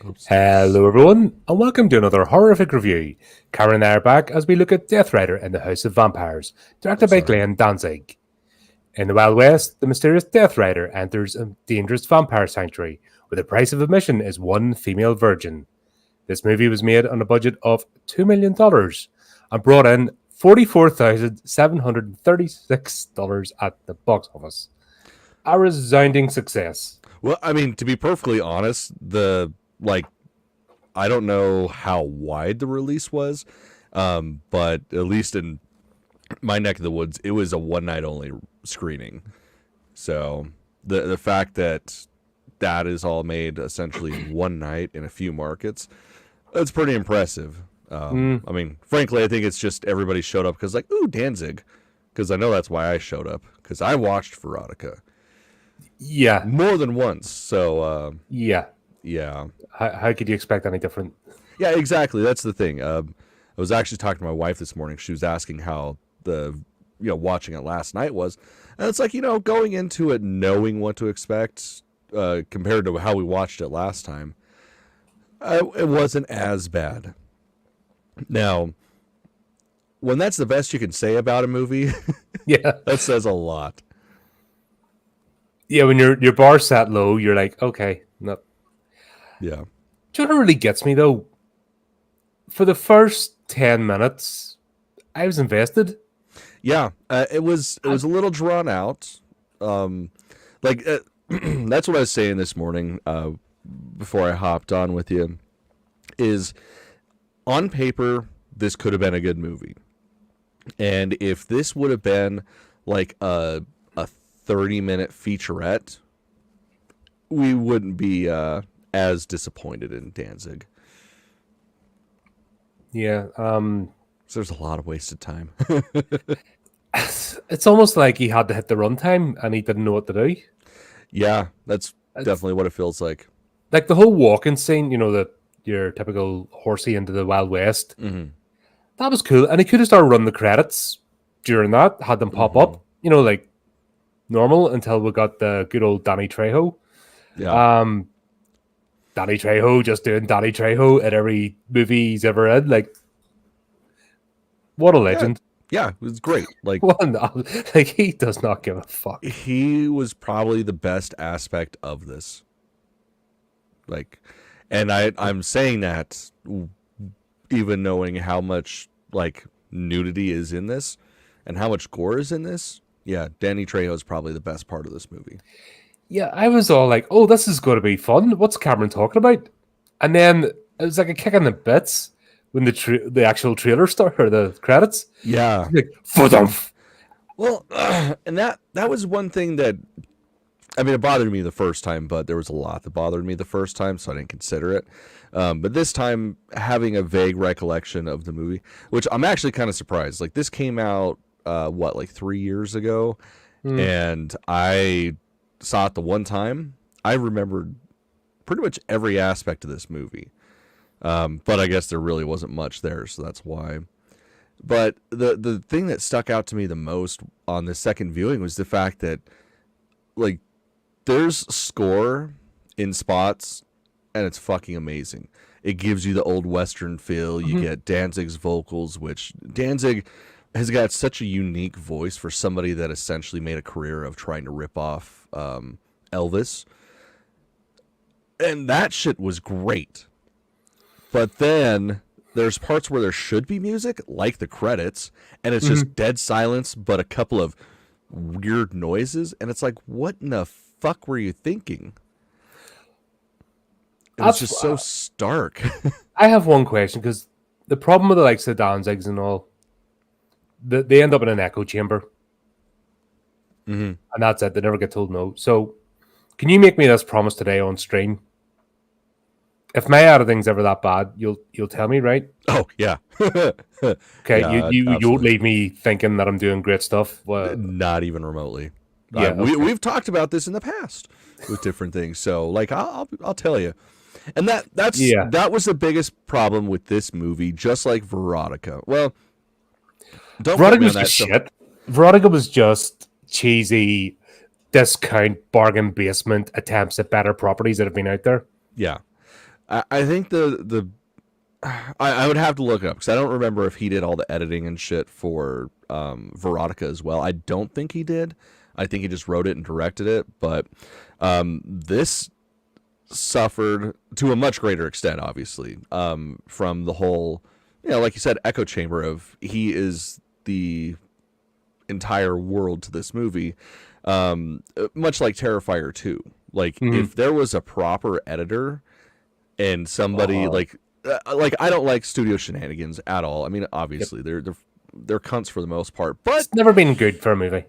Oops. Hello everyone, and welcome to another horrific review. Cameron and I are back as we look at Death Rider and the House of Vampires, directed by Glenn Danzig. In the Wild West, the mysterious Death Rider enters a dangerous vampire sanctuary, where the price of admission is one female virgin. This movie was made on a budget of $2 million and brought in $44,736 at the box office. A resounding success. Well, I mean, to be perfectly honest, I don't know how wide the release was, but at least in my neck of the woods, it was a one night only screening. So the fact that is all made essentially in one night in a few markets, that's pretty impressive. I mean, frankly, I think it's just everybody showed up because ooh, Danzig, because I know that's why I showed up, because I watched Veronica. Yeah. More than once. So, yeah. How could you expect any different? Yeah, exactly. That's the thing. I was actually talking to my wife this morning. She was asking how watching it last night was. And it's going into it knowing what to expect compared to how we watched it last time. It wasn't as bad. Now, when that's the best you can say about a movie, yeah, that says a lot. Yeah, when your bar sat low, you're like, okay, no. Yeah. Do you know what really gets me though? For the first 10 minutes, I was invested. Yeah, it was a little drawn out. That's what I was saying this morning before I hopped on with you. Is on paper this could have been a good movie, and if this would have been like a 30-minute featurette, we wouldn't be as disappointed in Danzig. Yeah. So there's a lot of wasted time. It's almost like he had to hit the runtime and he didn't know what to do. Yeah, that's definitely what it feels like. Like the whole walking scene, your typical horsey into the Wild West. Mm-hmm. That was cool. And he could have started running the credits during that, had them pop up, like normal, until we got the good old Danny Trejo. Yeah. Danny Trejo just doing Danny Trejo at every movie he's ever in. Like, what a legend. Yeah, it was great. He does not give a fuck. He was probably the best aspect of this. And I'm saying that even knowing how much nudity is in this and how much gore is in this. Yeah, Danny Trejo is probably the best part of this movie. Yeah, I was all like, oh, this is going to be fun. What's Cameron talking about? And then it was like a kick in the bits when the actual trailer started, or the credits. Yeah. Well, and that was one thing that, I mean, it bothered me the first time, but there was a lot that bothered me the first time, so I didn't consider it. But this time, having a vague recollection of the movie, which I'm actually kind of surprised. This came out, 3 years ago? And I saw it the one time. I remembered pretty much every aspect of this movie. But I guess there really wasn't much there, so that's why. But the thing that stuck out to me the most on the second viewing was the fact that, there's score in spots, and it's fucking amazing. It gives you the old Western feel. You get Danzig's vocals, which Danzig has got such a unique voice for somebody that essentially made a career of trying to rip off Elvis. And that shit was great. But then there's parts where there should be music, like the credits, and it's just dead silence, but a couple of weird noises. And it's like, what in the fuck were you thinking? It's just so stark. I have one question, because the problem with the likes of Danzigs and all, they end up in an echo chamber. And that's it. They never get told no. So, can you make me this promise today on stream? If my editing's ever that bad, you'll tell me, right? Oh, yeah. Okay, yeah, you won't leave me thinking that I'm doing great stuff. Well, not even remotely. Yeah, we've talked about this in the past with different things. So, I'll tell you. And that was the biggest problem with this movie, just like Veronica. Well, Veronica was just shit. Veronica was just cheesy discount bargain basement attempts at better properties that have been out there. Yeah. I think I would have to look it up because I don't remember if he did all the editing and shit for Veronica as well. I don't think he did. I think he just wrote it and directed it. But this suffered to a much greater extent, obviously, from the whole, like you said, echo chamber of he is the entire world to this movie, much like Terrifier 2. Like, if there was a proper editor and somebody like I don't like studio shenanigans at all. I mean, obviously they're cunts for the most part, but It's never been good for a movie.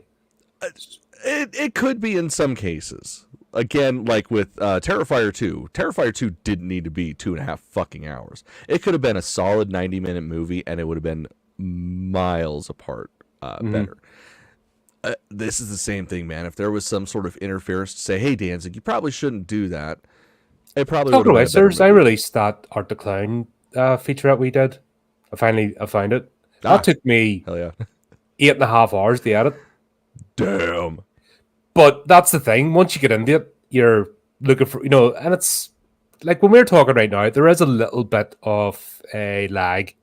it could be in some cases. Again, like with Terrifier 2. Terrifier 2 didn't need to be 2.5 fucking hours. It could have been a solid 90-minute movie, and it would have been miles apart better. This is the same thing, man. If there was some sort of interference to say, hey, Danzig, you probably shouldn't do that, it probably would have been a better movie. I released that Art the Clown featurette we did. I found it. That took me hell yeah. 8.5 hours to edit. Damn. But that's the thing. Once you get into it, you're looking for, and it's like when we're talking right now, there is a little bit of a lag.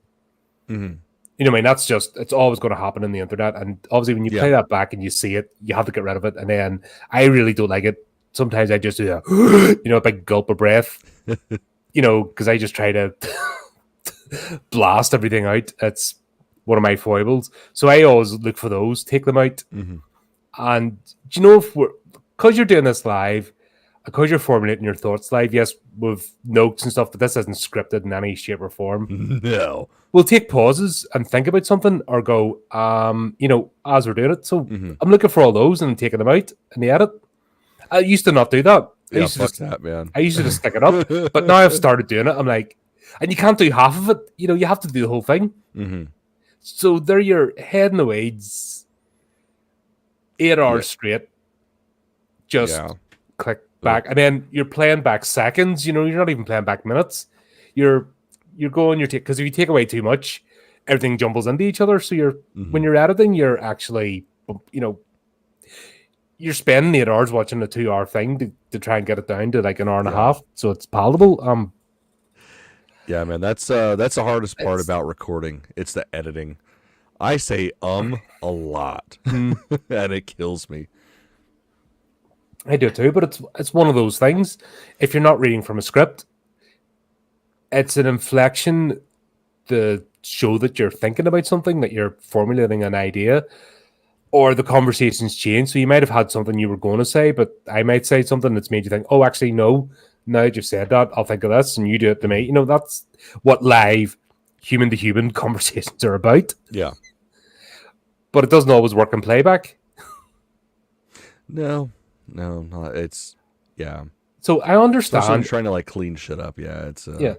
Mm-hmm. You know what I mean? That's just, it's always going to happen in the internet. And obviously, when you play that back and you see it, you have to get rid of it. And then I really don't like it. Sometimes I just do a big gulp of breath, because I just try to blast everything out. It's one of my foibles. So I always look for those, take them out. Mm-hmm. And do because you're doing this live, because you're formulating your thoughts live, yes, with notes and stuff, but this isn't scripted in any shape or form. No. We'll take pauses and think about something or go, as we're doing it. So I'm looking for all those and taking them out in the edit. I used to not do that. Man. I used to just stick it up. But now I've started doing it. I'm like, and you can't do half of it. You have to do the whole thing. Mm-hmm. So there you're heading the weeds 8 hours straight. Just click back. And then you're playing back seconds. You're not even playing back minutes. You're going, because if you take away too much, everything jumbles into each other. So when you're editing, you're actually, you're spending 8 hours watching a 2-hour thing to try and get it down to like an hour and a half, so it's palatable. Yeah, man, that's the hardest part about recording. It's the editing. I say a lot, and it kills me. I do too, but it's one of those things. If you're not reading from a script, it's an inflection to show that you're thinking about something, that you're formulating an idea. Or the conversation's changed. So you might have had something you were going to say, but I might say something that's made you think, oh, actually, no. Now that you've said that, I'll think of this, and you do it to me. That's what live human-to-human conversations are about. Yeah. But it doesn't always work in playback. No, not. It's, yeah. So I understand. Especially trying to, like, clean shit up. Yeah, it's... yeah.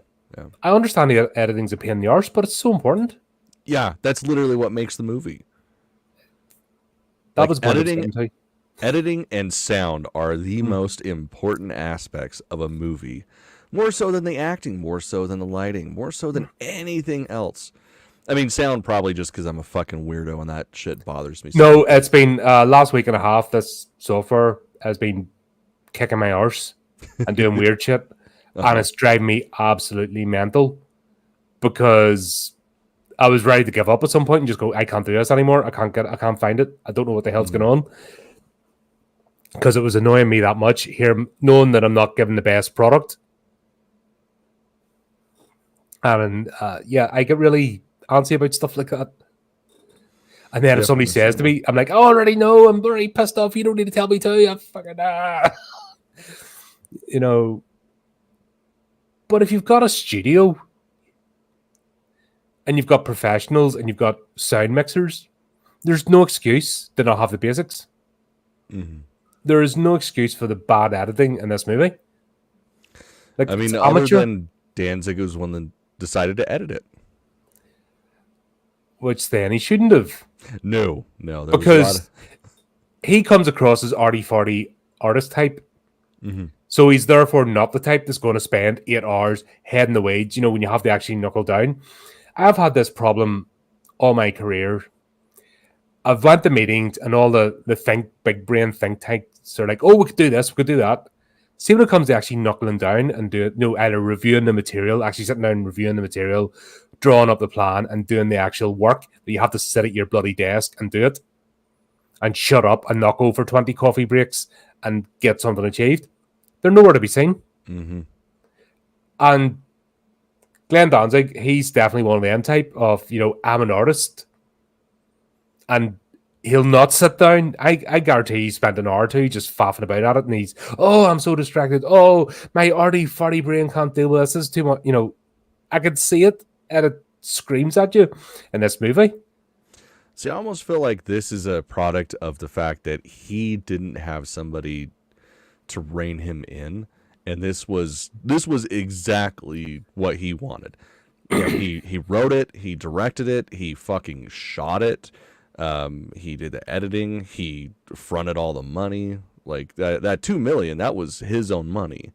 I understand the editing's a pain in the arse, but it's so important. Yeah, that's literally what makes the movie. That was editing and sound are the most important aspects of a movie. More so than the acting, more so than the lighting, more so than anything else. I mean, sound probably just because I'm a fucking weirdo and that shit bothers me. No, it's been last week and a half. This software has been kicking my arse and doing weird shit. And it's driving me absolutely mental because I was ready to give up at some point and just go, I can't do this anymore. I can't find it. I don't know what the hell's going on. Because it was annoying me that much here, knowing that I'm not giving the best product. And I get really antsy about stuff like that. And then if somebody says to me, I'm like, I already know, I'm already pissed off. You don't need to tell me to. I'm fucking But if you've got a studio and you've got professionals and you've got sound mixers, there's no excuse to not have the basics. Mm-hmm. There is no excuse for the bad editing in this movie. Like, I mean, other than Danzig was one that decided to edit it. Which then he shouldn't have. No. Because he comes across as arty-farty artist type. Mm-hmm. So he's therefore not the type that's going to spend 8 hours heading the weeds, when you have to actually knuckle down. I've had this problem all my career. I've went to meetings and all the big brain think tanks are like, oh, we could do this, we could do that. See when it comes to actually knuckling down and do it, either reviewing the material, actually sitting down and reviewing the material, drawing up the plan and doing the actual work, that you have to sit at your bloody desk and do it and shut up and not go for 20 coffee breaks and get something achieved. They're nowhere to be seen. Mm-hmm. And Glenn Danzig, he's definitely one of them type of, I'm an artist. And he'll not sit down. I guarantee he spent an hour or two just faffing about at it, and he's, I'm so distracted. Oh, my arty farty brain can't deal with this. This is too much. I could see it, and it screams at you in this movie. See, I almost feel like this is a product of the fact that he didn't have somebody to rein him in, and this was exactly what he wanted. He wrote it, he directed it, he fucking shot it. He did the editing. He fronted all the money. Like that $2 million, that was his own money.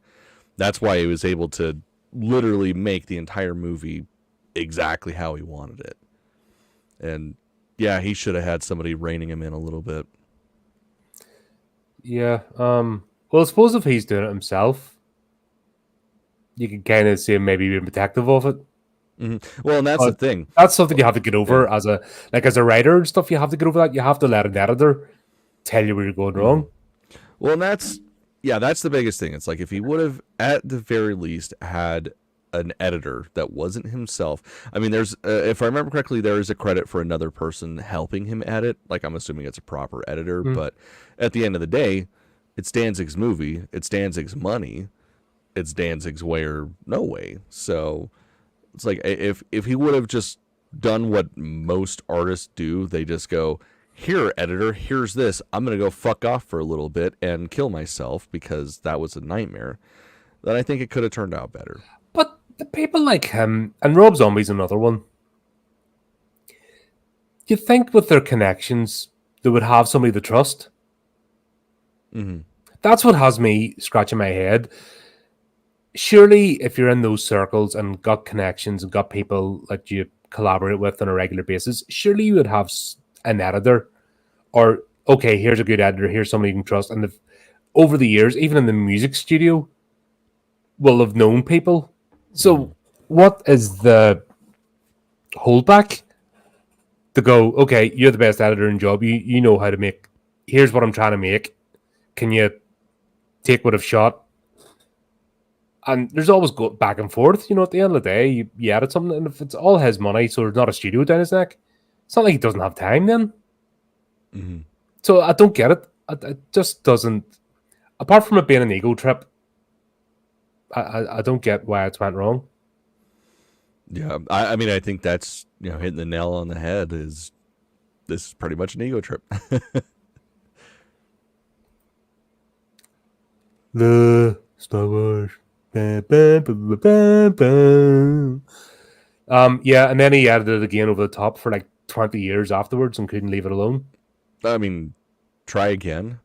That's why he was able to literally make the entire movie exactly how he wanted it. And yeah, he should have had somebody reining him in a little bit. Yeah. Well, I suppose if he's doing it himself, you can kind of see him maybe being protective of it. Mm-hmm. Well, and that's the thing. That's something you have to get over as a writer and stuff. You have to get over that. You have to let an editor tell you where you're going wrong. Well, and that's the biggest thing. It's like if he would have, at the very least, had an editor that wasn't himself. I mean, there's, if I remember correctly, there is a credit for another person helping him edit. Like, I'm assuming it's a proper editor. But at the end of the day, it's Danzig's movie. It's Danzig's money. It's Danzig's way or no way. So it's like if he would have just done what most artists do, they just go, here, editor, here's this. I'm going to go fuck off for a little bit and kill myself because that was a nightmare. Then I think it could have turned out better. But the people like him, and Rob Zombie's another one, you think with their connections, they would have somebody to trust. Mm-hmm. That's what has me scratching my head. Surely, if you're in those circles and got connections and got people that you collaborate with on a regular basis, surely you would have an editor, or okay, here's a good editor, here's somebody you can trust. And over the years, even in the music studio, will have known people. So, what is the holdback to go? Okay, you're the best editor in job. You know how to make. Here's what I'm trying to make. Can you take what I've shot? And there's always go back and forth. At the end of the day, you edit something, and if it's all his money, so there's not a studio down his neck, it's not like he doesn't have time then. Mm-hmm. So I don't get it. It just doesn't. Apart from it being an ego trip, I don't get why it's went wrong. Yeah, I mean, I think that's hitting the nail on the head. This is pretty much an ego trip. The Star Wars. Yeah, and then he edited it again over the top for like 20 years afterwards and couldn't leave it alone. I mean, try again.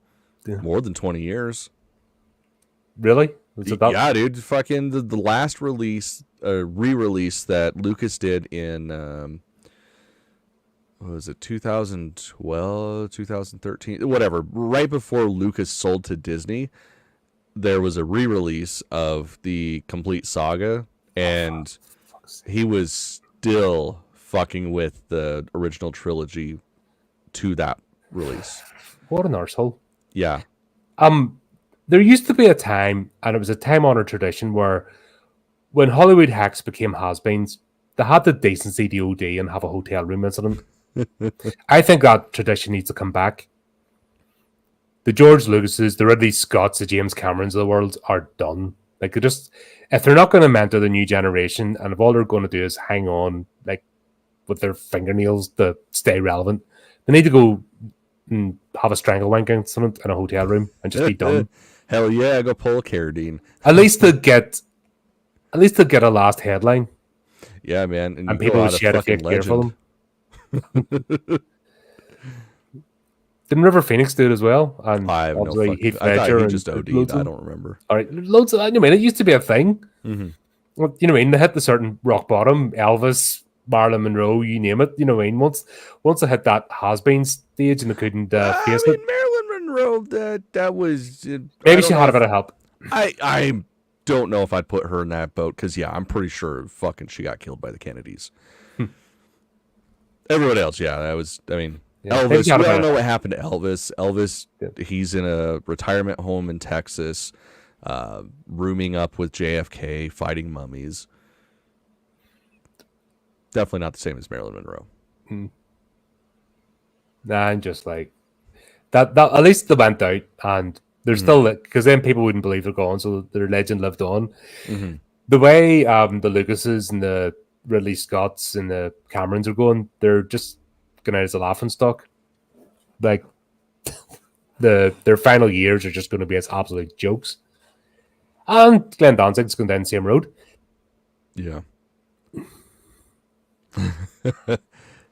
Yeah. More than 20 years. Really? Yeah, dude. Fucking the last release, re-release that Lucas did in, what was it, 2012, 2013, whatever. Right before Lucas sold to Disney, there was a re-release of the complete saga, and he was still fucking with the original trilogy to that release. What an arsehole. Yeah. There used to be a time, and it was a time-honored tradition, where when Hollywood hacks became has-beens, they had the decency to OD and have a hotel room incident. I think that tradition needs to come back. The George Lucases, the Ridley Scotts, the James Camerons of the world are done. Like, if they're not going to mentor the new generation, and if all they're going to do is hang on, like, with their fingernails to stay relevant, they need to go and have a strangle wank incident in a hotel room and just be done. Hell yeah, go pull a Carradine. At least to get a last headline. Yeah, man, and people will shed a fake tear for them. Didn't River Phoenix do it as well? And I have obviously no Heath I thought Ledger he just OD'd. I don't remember. All right, loads of. It used to be a thing. Mm-hmm. Well, they hit the certain rock bottom. Elvis, Marilyn Monroe, you name it. Once they hit that has-been stage and they couldn't face it. Marilyn Monroe, that was maybe she had a bit of help. I don't know if I'd put her in that boat because I'm pretty sure fucking she got killed by the Kennedys. Everyone else, Elvis. We all know what happened to Elvis. Elvis, he's in a retirement home in Texas, rooming up with JFK, fighting mummies. Definitely not the same as Marilyn Monroe. Nah, I'm just like that. At least they went out, and they're still, because then people wouldn't believe they're gone, so their legend lived on. Mm-hmm. The way the Lucases and the Ridley Scotts and the Camerons are going, they're just going out as a laughing stock. Like their final years are just going to be as absolute jokes. And Glenn Danzig's going down the same road. Yeah.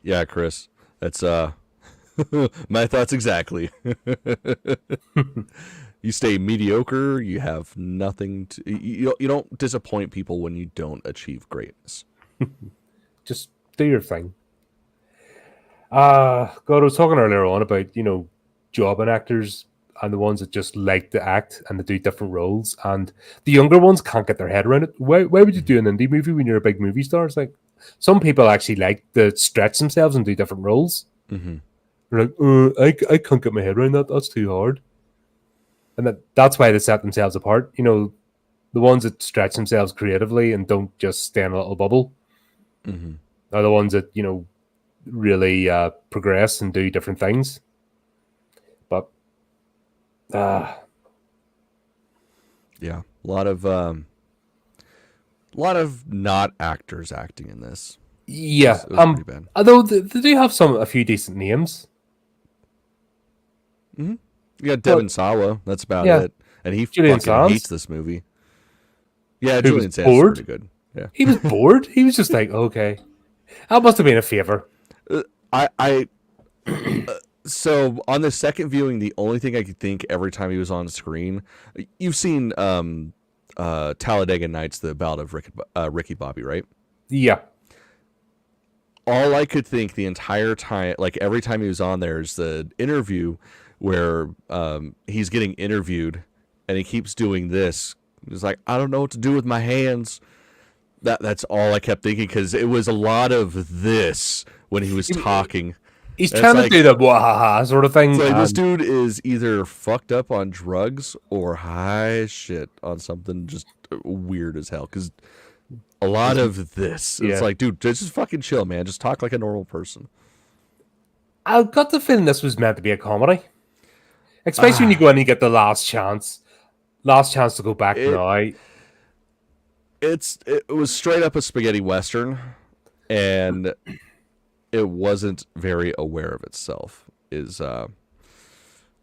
Yeah, Chris. That's my thoughts exactly. You stay mediocre, you have nothing to you don't disappoint people when you don't achieve greatness. Just do your thing. God, I was talking earlier on about, jobbing actors and the ones that just like to act and they do different roles, and the younger ones can't get their head around it. Why would you do an indie movie when you're a big movie star? It's like some people actually like to stretch themselves and do different roles. Mm-hmm. They're like, I can't get my head around that. That's too hard. And that's why they set themselves apart. The ones that stretch themselves creatively and don't just stay in a little bubble are the ones that, really progress and do different things. But yeah, a lot of not actors acting in this. Yeah, it was pretty bad. Although they do have a few decent names. Mm-hmm. You got Devon Sawa. That's about it. And he Julian fucking hates this movie. Yeah, Julian Sands is pretty good. Yeah, he was bored. He was just like, okay, that must have been a favor. So on the second viewing, the only thing I could think every time he was on screen, you've seen Talladega Nights, the Ballad of Ricky Bobby, right? Yeah. All I could think the entire time, like every time he was on there, is the interview where he's getting interviewed and he keeps doing this. He's like, I don't know what to do with my hands. That's all I kept thinking, because it was a lot of this when he was talking. He's trying to do the wahaha sort of thing. So this dude is either fucked up on drugs or high shit on something just weird as hell. Because a lot of this, it's like, dude, just fucking chill, man. Just talk like a normal person. I got the feeling this was meant to be a comedy. Especially when you go in and you get the last chance to go back now. It was straight up a spaghetti western, and it wasn't very aware of itself, is the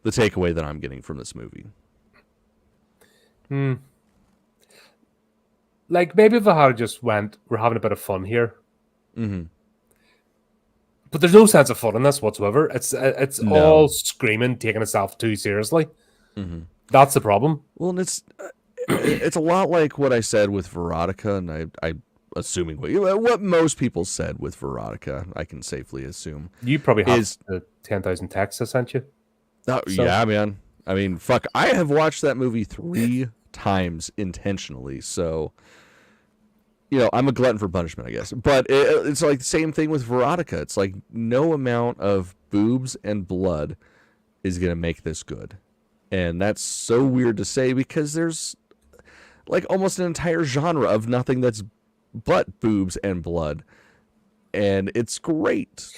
takeaway that I'm getting from this movie. Like, maybe if I had just went, we're having a bit of fun here. Mm-hmm. But there's no sense of fun in this whatsoever. It's all screaming, taking itself too seriously. Mm-hmm. That's the problem. Well, and it's a lot like what I said with Veronica, and I assuming what most people said with Veronica, I can safely assume. You probably have the 10,000 texts I sent you. Oh, so. Yeah, man. I mean, fuck, I have watched that movie 3 times intentionally, so I'm a glutton for punishment, I guess. But it's like the same thing with Veronica. It's like no amount of boobs and blood is going to make this good. And that's so weird to say, because there's like almost an entire genre of nothing that's but boobs and blood. And it's great.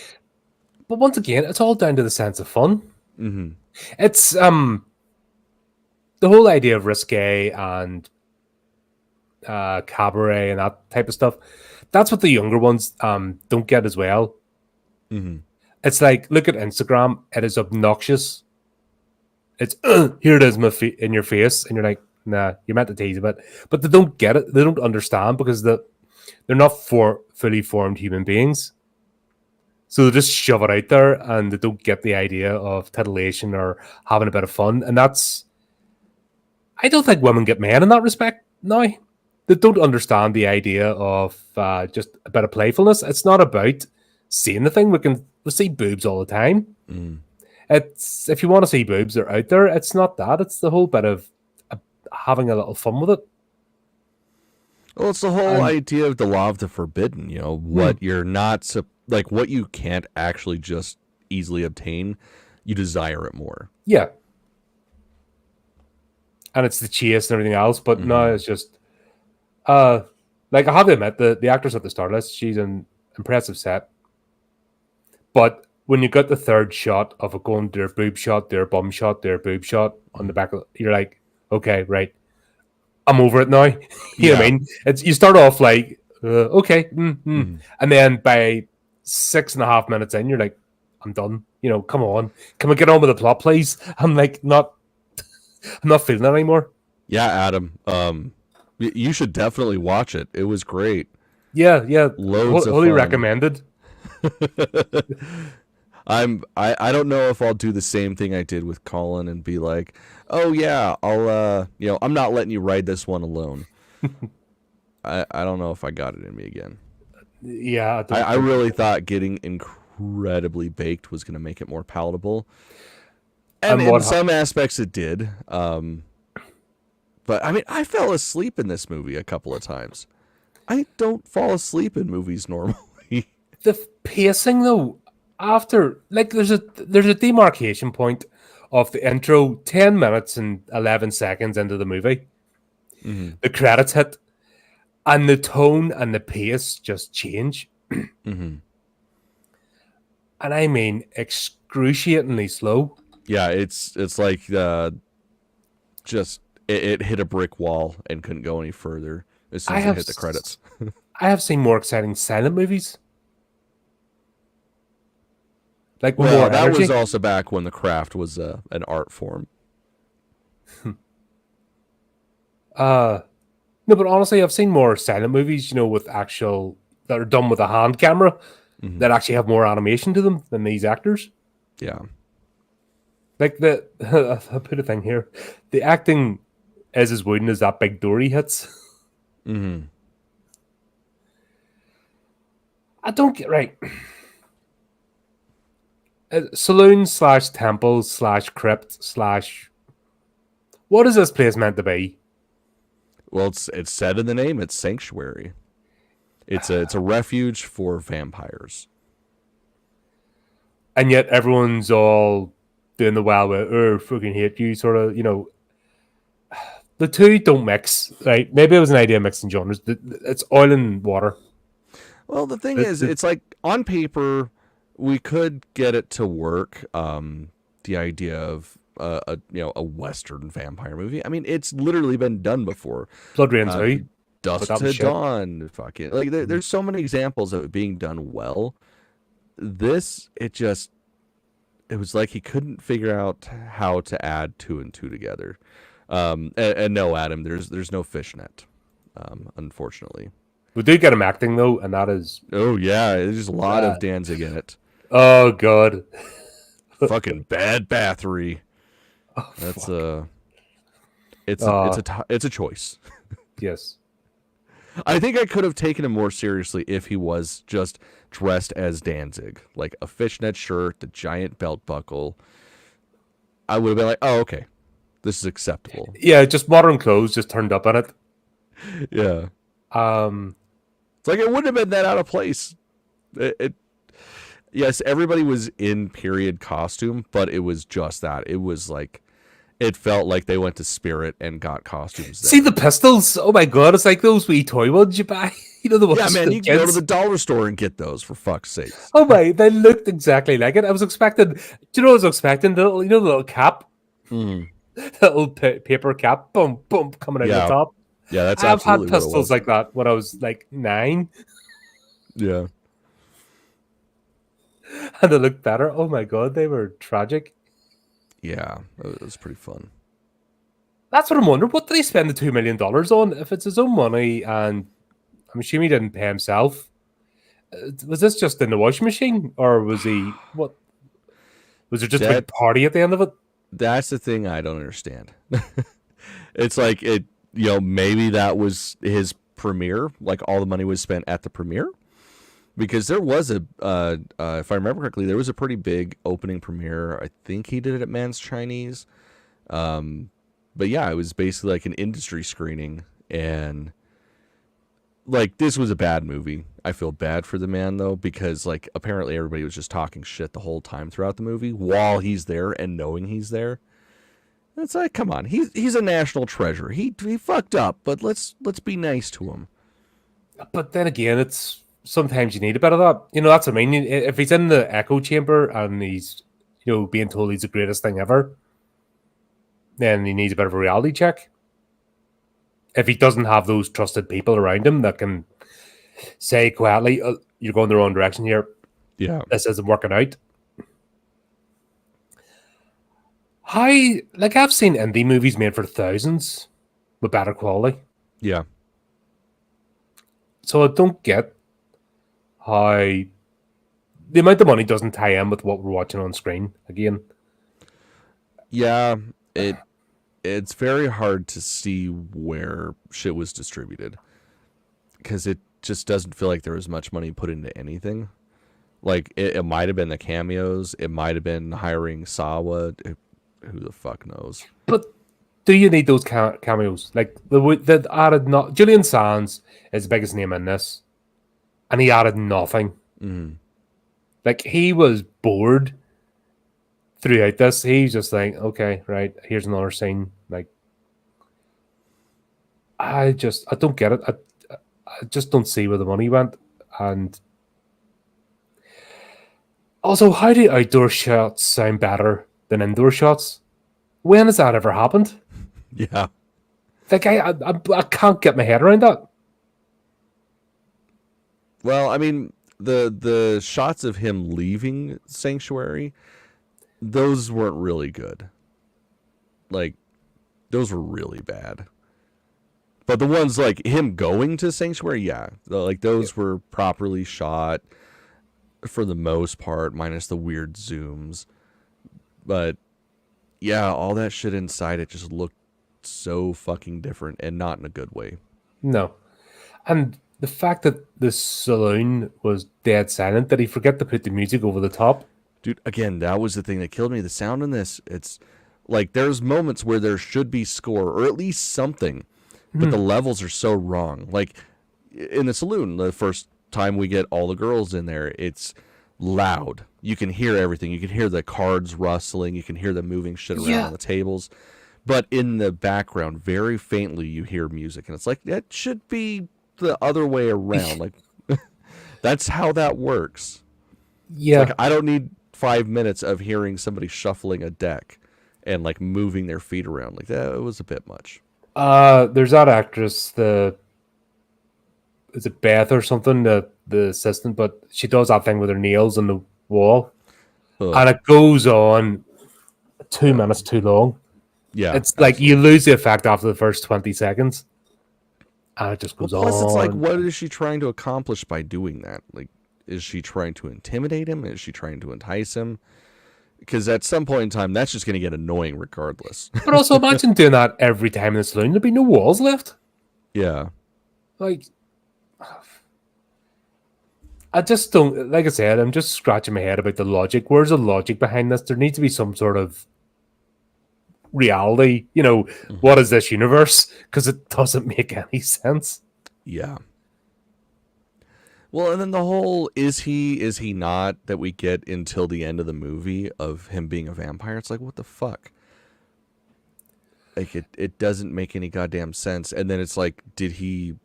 But once again, it's all down to the sense of fun. Mm-hmm. It's the whole idea of risque and cabaret and that type of stuff. That's what the younger ones don't get as well. Mm-hmm. It's like, look at Instagram. It is obnoxious. It's here it is in your face, and you're like, nah, you meant to tease a bit, but they don't get it. They don't understand, because they're not fully formed human beings. So they just shove it out there, and they don't get the idea of titillation or having a bit of fun. And I don't think women get men in that respect now. They don't understand the idea of just a bit of playfulness. It's not about seeing the thing. We see boobs all the time. It's, if you want to see boobs, they're out there. It's not that. It's the whole bit of having a little fun with it. Well, it's the whole And- idea of the law of the forbidden. What you're not like, what you can't actually just easily obtain, you desire it more. Yeah. And it's the chase and everything else, but no, it's just like I have to admit the actress at the start list, she's an impressive set. But when you got the third shot of it going their boob shot, their bum shot, their boob shot on the back of you're like, okay, right. I'm over it now. You know what I mean? It's you start off like, okay. And then by 6.5 minutes in, you're like, I'm done. Come on. Can we get on with the plot, please? I'm not feeling it anymore. Yeah, Adam. You should definitely watch it. It was great. Yeah. Loads of Wholly fun. recommended. I don't know if I'll do the same thing I did with Colin and be like, oh yeah, I'll I'm not letting you ride this one alone. I don't know if I got it in me again. Yeah, I really thought getting incredibly baked was going to make it more palatable, and in some aspects it did. But I mean, I fell asleep in this movie a couple of times. I don't fall asleep in movies normally. The pacing though, after like there's a demarcation point of the intro, 10 minutes and 11 seconds into the movie. The credits hit, and the tone and the pace just change. And I mean, excruciatingly slow. Yeah, it's like just it hit a brick wall and couldn't go any further as soon as it hit the credits. I have seen more exciting silent movies. Like well, more that energy. was also back when the craft was an art form. No, but honestly, I've seen more silent movies, with actual that are done with a hand camera that actually have more animation to them than these actors. Yeah. Like I'll put a thing here. The acting is as wooden as that big door he hits. I don't get right. Saloon / temple / crypt / what is this place meant to be? Well, it's said in the name. It's sanctuary. It's a refuge for vampires. And yet everyone's all doing the fucking hate you sort of, The two don't mix, right? Maybe it was an idea of mixing genres. It's oil and water. Well, the thing is, it's like on paper, we could get it to work. The idea of a Western vampire movie. I mean, it's literally been done before. Blood Rain 2. Dusk to Dawn. Fucking like there's so many examples of it being done well. This it was like he couldn't figure out how to add 2 and 2 together. And no, Adam, there's no fishnet, unfortunately. We do get him acting though, and that is oh yeah, there's a lot of Danzig in it. Oh god, fucking Bad Bathory. Oh, that's it's a choice. Yes. I think I could have taken him more seriously if he was just dressed as Danzig, like a fishnet shirt, the giant belt buckle. I would have been like, "Oh, okay, this is acceptable." Yeah, just modern clothes, just turned up on it. Yeah. It's like it wouldn't have been that out of place. Yes, everybody was in period costume, but it was just that. It was like it felt like they went to Spirit and got costumes there. See the pistols? Oh my god, it's like those wee toy ones you buy. The ones. Yeah, man, you can go to the dollar store and get those for fuck's sake. Oh my, they looked exactly like it. I was expecting. Do you know what I was expecting? The little cap, little paper cap, boom, boom, coming out the top. Yeah, that's I've absolutely had pistols like that when I was like 9. Yeah. And they looked better. Oh my god, they were tragic. Yeah, it was pretty fun. That's what I'm wondering. What did he spend the $2 million on? If it's his own money, and I'm assuming he didn't pay himself, was this just in the washing machine, or was he what? Was there just a big party at the end of it? That's the thing I don't understand. It's like it, maybe that was his premiere. Like all the money was spent at the premiere. Because there was if I remember correctly, there was a pretty big opening premiere. I think he did it at Man's Chinese. But yeah, it was basically like an industry screening, and like this was a bad movie. I feel bad for the man though, because like apparently everybody was just talking shit the whole time throughout the movie while he's there and knowing he's there. It's like, come on, he's a national treasure. He fucked up, but let's be nice to him. But then again, it's sometimes you need a bit of that. You know, that's what I mean. If he's in the echo chamber and he's, you know, being told he's the greatest thing ever, then he needs a bit of a reality check. If he doesn't have those trusted people around him that can say quietly, you're going the wrong direction here. Yeah. This isn't working out. I've seen indie movies made for thousands with better quality. Yeah. So I don't get how the amount of money doesn't tie in with what we're watching on screen again. Yeah, it's very hard to see where shit was distributed because it just doesn't feel like there was much money put into anything. Like it might have been the cameos, it might have been hiring Sawa. Who the fuck knows? But do you need those cameos? Like the added not Julian Sands is the biggest name in this, and he added nothing. Mm. Like he was bored throughout this. He's just like, okay, right, here's another scene. Like I don't get it. I just don't see where the money went. And also, how do outdoor shots sound better than indoor shots? When has that ever happened? Yeah. Like I can't get my head around that. Well, I mean, the shots of him leaving Sanctuary, those weren't really good. Like, those were really bad. But the ones like him going to Sanctuary, yeah, like those were properly shot for the most part, minus the weird zooms. But yeah, all that shit inside it just looked so fucking different and not in a good way. No. And the fact that the saloon was dead silent, did he forget to put the music over the top? Dude, again, that was the thing that killed me. The sound in this, it's like there's moments where there should be score or at least something, but the levels are so wrong. Like in the saloon, the first time we get all the girls in there, it's loud. You can hear everything. You can hear the cards rustling. You can hear them moving shit around on the tables. But in the background, very faintly, you hear music. And it's like, that should be the other way around. Like, that's how that works. Yeah. It's like, I don't need 5 minutes of hearing somebody shuffling a deck and, like, moving their feet around. Like, that was a bit much. There's that actress, is it Beth or something, the assistant, but she does that thing with her nails on the wall. And it goes on 2 minutes too long. Yeah. It's like you lose the effect after the first 20 seconds. And it just goes on. Plus, it's like, what is she trying to accomplish by doing that? Like, is she trying to intimidate him? Is she trying to entice him? Because at some point in time, that's just going to get annoying regardless. But also imagine doing that every time in the saloon. There'd be no walls left. Yeah. Like, I just don't, like I said, I'm just scratching my head about the logic. Where's the logic behind this? There needs to be some sort of reality. You know, what is this universe? Because it doesn't make any sense. Yeah. Well, and then the whole is he not that we get until the end of the movie of him being a vampire. It's like, what the fuck? Like, it doesn't make any goddamn sense. And then it's like, did he,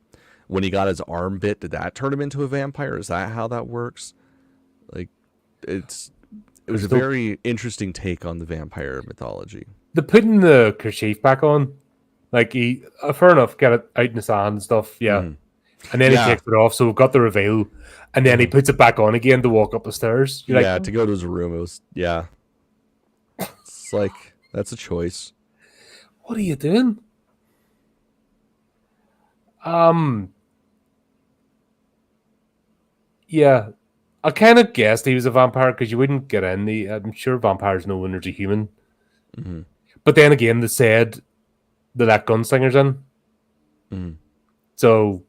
when he got his arm bit, did that turn him into a vampire? Is that how that works? Like, it was a very interesting take on the vampire mythology. The putting the kerchief back on, like he, fair enough, get it out in the sand and stuff, yeah. And then he takes it off, so we've got the reveal, and then he puts it back on again to walk up the stairs. You're like, to go to his room, it was, It's like, that's a choice. What are you doing? Yeah, I kind of guessed he was a vampire because you wouldn't get in. I'm sure vampires know when there's a human. Mm-hmm. But then again, they said that gunslinger's in. Mm-hmm. So,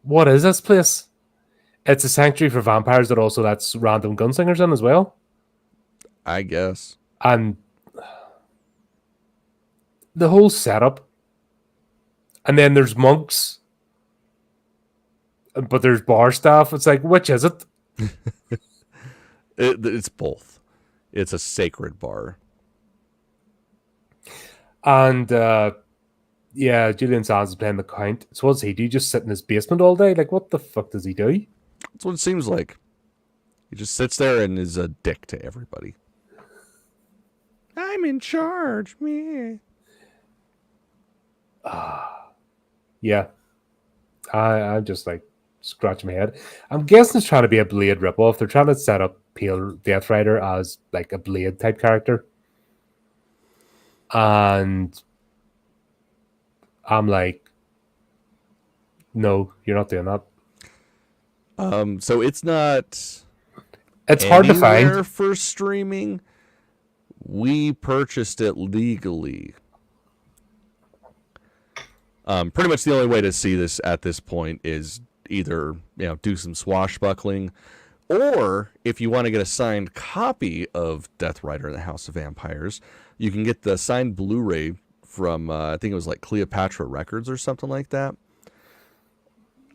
what is this place? It's a sanctuary for vampires that also lets random gunslingers in as well. I guess. And the whole setup, and then there's monks, but there's bar staff. It's like, which is it? It's both. It's a sacred bar. And yeah, Julian Sands is playing the Count. So what does he do? Just sit in his basement all day? Like, what the fuck does he do? That's what it seems like. He just sits there and is a dick to everybody. I'm in charge, me. Yeah. I'm just like scratching my head. I'm guessing it's trying to be a Blade ripoff. They're trying to set up Pale Death Rider as like a Blade type character. And I'm like, no, you're not doing that. So it's not. It's hard to find for streaming. We purchased it legally. Pretty much the only way to see this at this point is either do some swashbuckling, or if you want to get a signed copy of Death Rider and the House of Vampires, you can get the signed Blu-ray from I think it was like Cleopatra Records or something like that.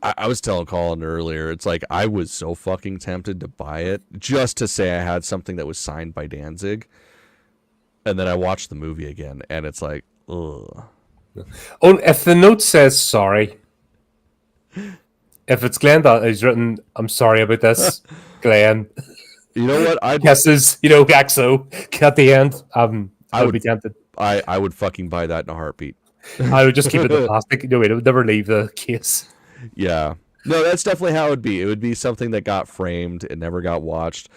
I was telling Colin earlier, it's like I was so fucking tempted to buy it just to say I had something that was signed by Danzig. And then I watched the movie again, and it's like, ugh. Oh, if the note says sorry, if it's Glenn that has written, I'm sorry about this, Glenn. You know what? I guesses, XO at the end. I would be tempted. I would fucking buy that in a heartbeat. I would just keep it in plastic. No, it would never leave the case. Yeah. No, that's definitely how it would be. It would be something that got framed and never got watched.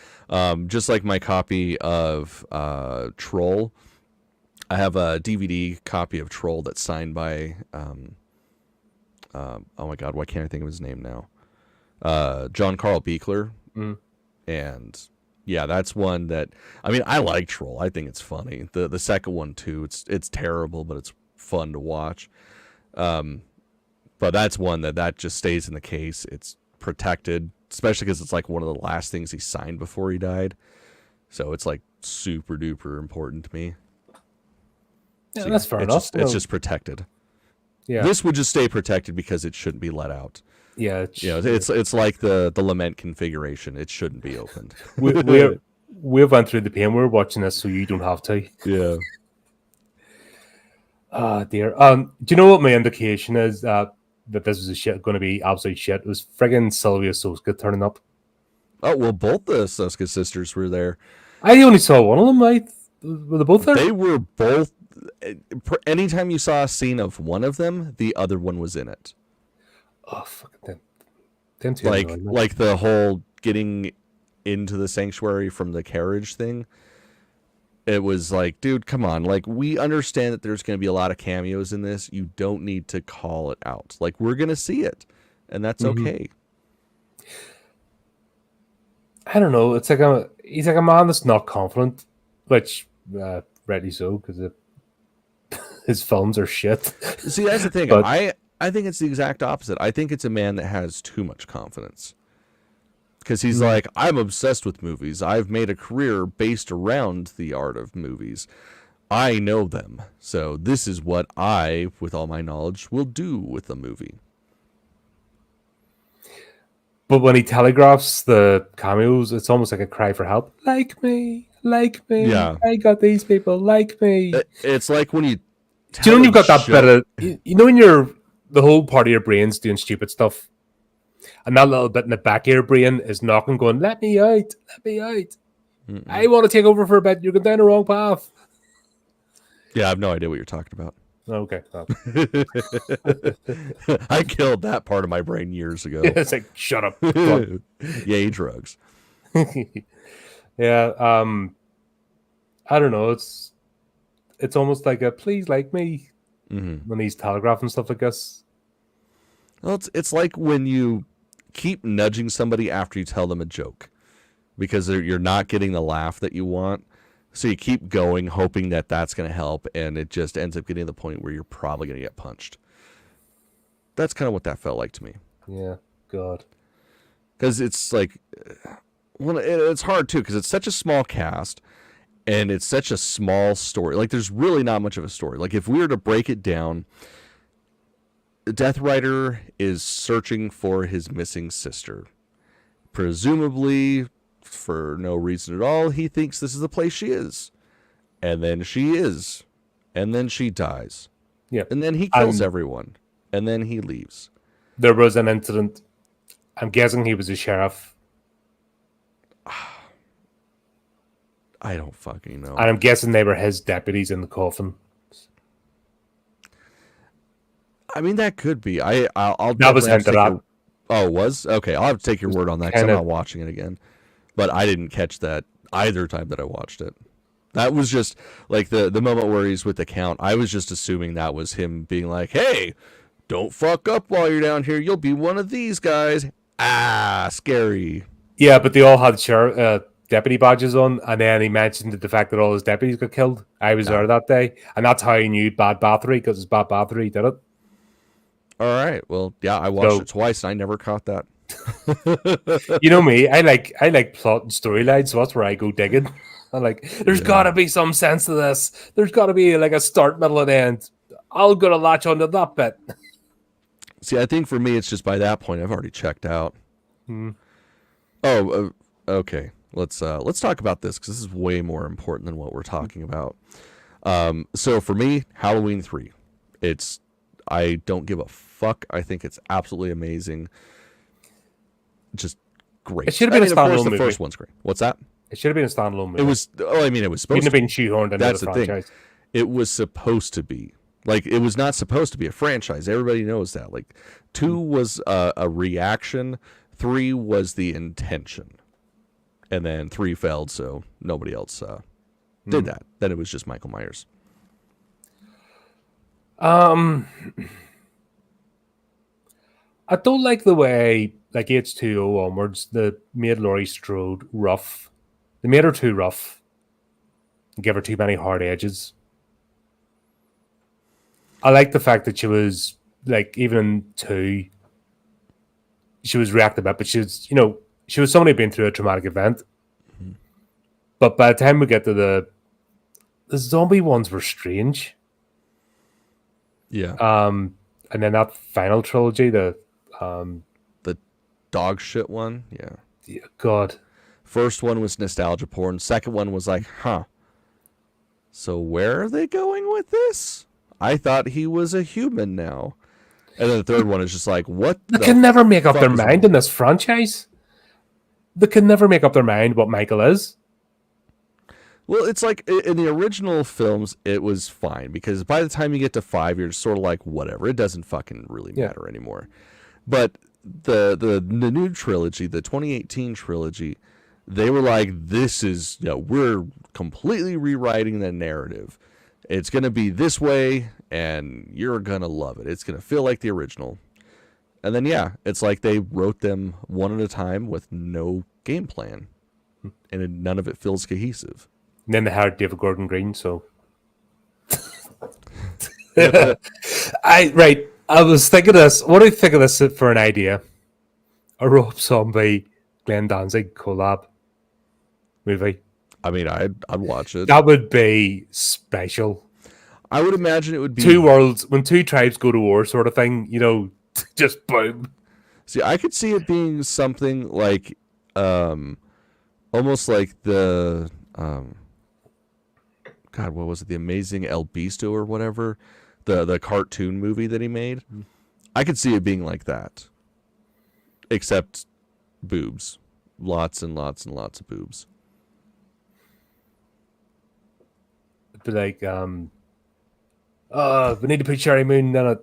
Just like my copy of Troll. I have a DVD copy of Troll that's signed by, oh my God, why can't I think of his name now? John Carl Beekler. Mm. And yeah, that's one that, I mean, I like Troll. I think it's funny. The second one too, it's terrible, but it's fun to watch. But that's one that just stays in the case. It's protected, especially because it's like one of the last things he signed before he died. So it's like super duper important to me. Yeah, so that's fair enough. It's just protected. Yeah, this would just stay protected because it shouldn't be let out. Yeah, it's like the lament configuration. It shouldn't be opened. we went through the pain. We're watching this, so you don't have to. Yeah. Ah, dear. Do you know what my indication is that this was going to be absolute shit? It was friggin' Sylvia Soska turning up. Oh well, both the Soska sisters were there. I only saw one of them. Were they both there? They were both. Anytime you saw a scene of one of them, the other one was in it. Oh, fucking them two. Like the whole getting into the sanctuary from the carriage thing. It was like, dude, come on. Like, we understand that there's going to be a lot of cameos in this. You don't need to call it out. Like, we're going to see it, and that's okay. I don't know. It's like he's like a man that's not confident, which rightly so, because his films are shit. See, that's the thing. But I think it's the exact opposite. I think it's a man that has too much confidence. Because he's like, I'm obsessed with movies. I've made a career based around the art of movies. I know them. So this is what I, with all my knowledge, will do with a movie. But when he telegraphs the cameos, it's almost like a cry for help. Like me. Yeah. I got these people. Like me. It's like when you... Do you know when you've got that bit of... You know when the whole part of your brain's doing stupid stuff? And that little bit in the back of your brain is knocking, going, let me out. Mm-mm. I want to take over for a bit. You're going down the wrong path. Yeah, I have no idea what you're talking about. Okay. I killed that part of my brain years ago. It's like, shut up. Yay, drugs. Yeah. I don't know. It's almost like a please like me when he's telegraphing stuff like this. Well, it's like when you keep nudging somebody after you tell them a joke because you're not getting the laugh that you want. So you keep going, hoping that that's going to help, and it just ends up getting to the point where you're probably going to get punched. That's kind of what that felt like to me. Yeah, God. Because it's like, well, it's hard too because it's such a small cast, and it's such a small story. Like, there's really not much of a story. Like, if we were to break it down, Death Rider is searching for his missing sister. Presumably, for no reason at all, he thinks this is the place she is. And then she is. And then she dies. Yeah. And then he kills everyone. And then he leaves. There was an incident. I'm guessing he was a sheriff. I don't fucking know. And I'm guessing they were his deputies in the coffin. I mean, that could be. I'll That was hinted at. Oh, it was? Okay, I'll have to take your word on that because I'm not watching it again. But I didn't catch that either time that I watched it. That was just like the moment where he's with the count. I was just assuming that was him being like, hey, don't fuck up while you're down here. You'll be one of these guys. Ah, scary. Yeah, but they all had deputy badges on, and then he mentioned the fact that all his deputies got killed. I was there that day, and that's how he knew Bad Battery, because it's Bad Battery did it. All right. Well, yeah, I watched it twice, and I never caught that. You know me, I like plot and storylines, so that's where I go digging. I'm like, there's got to be some sense to this. There's got to be like a start, middle, and end. I'll go to latch onto that bit. See, I think for me, it's just by that point I've already checked out. Oh, okay. Let's talk about this because this is way more important than what we're talking about. So for me, Halloween 3, I don't give a fuck. I think it's absolutely amazing. Just great. It should have been a standalone movie. The first one's great. What's that? It should have been a standalone movie. It was. Oh, I mean, it was supposed. It wouldn't have been shoehorned into That's the thing. franchise. It was supposed to be. Like, it was not supposed to be a franchise. Everybody knows that. Like, 2 was a reaction. 3 was the intention. And then 3 failed, so nobody else did that. Then it was just Michael Myers. I don't like the way, like, H2O onwards, they made Laurie Strode rough. They made her too rough. Give her too many hard edges. I like the fact that she was, like, even in 2, she was reactive, but she was, she was somebody been through a traumatic event. Mm-hmm. But by the time we get to the zombie ones were strange. Yeah. And then that final trilogy, the dog shit one, yeah. God. First one was nostalgia porn. Second one was like, huh. So where are they going with this? I thought he was a human now. And then the third one is just like, what? They can never make up their mind in this franchise. They can never make up their mind what Michael is. Well, it's like in the original films, it was fine because by the time you get to 5, you're sort of like, whatever. It doesn't fucking really matter anymore. But the new trilogy, the 2018 trilogy, they were like, this is, we're completely rewriting the narrative. It's going to be this way, and you're going to love it. It's going to feel like the original. And then, it's like they wrote them one at a time with no game plan. And none of it feels cohesive. And then they hired David Gordon Green, so... I was thinking of this. What do you think of this for an idea? A Rob Zombie, Glenn Danzig collab movie. I mean, I'd watch it. That would be special. I would imagine it would be... 2 worlds, when 2 tribes go to war sort of thing, just boom. See, I could see it being something like... almost like the... God, what was it? The Amazing El Beasto or whatever? The cartoon movie that he made. I could see it being like that. Except boobs. Lots and lots and lots of boobs. But like, we need to put Sherry Moon in it.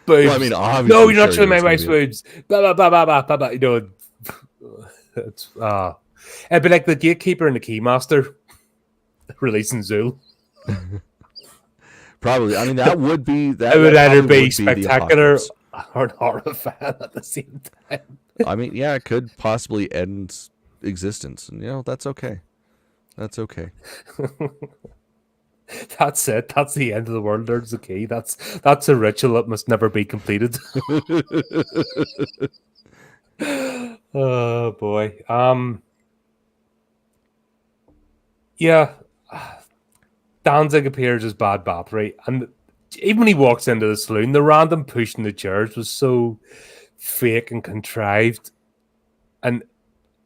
Boobs. Well, I mean, obviously, no, you're not showing my wife's boobs. Blah, blah, blah, blah, blah, blah. It's, it'd be like the gatekeeper and the keymaster releasing Zool. Probably. I mean, that would be... It would either be spectacular or horrifying at the same time. I mean, it could possibly end existence. And, that's okay. That's okay. That's it. That's the end of the world. There's the key. That's a ritual that must never be completed. Oh, boy. Yeah, Danzig appears as Bad Battery, and even when he walks into the saloon, the random pushing the chairs was so fake and contrived, and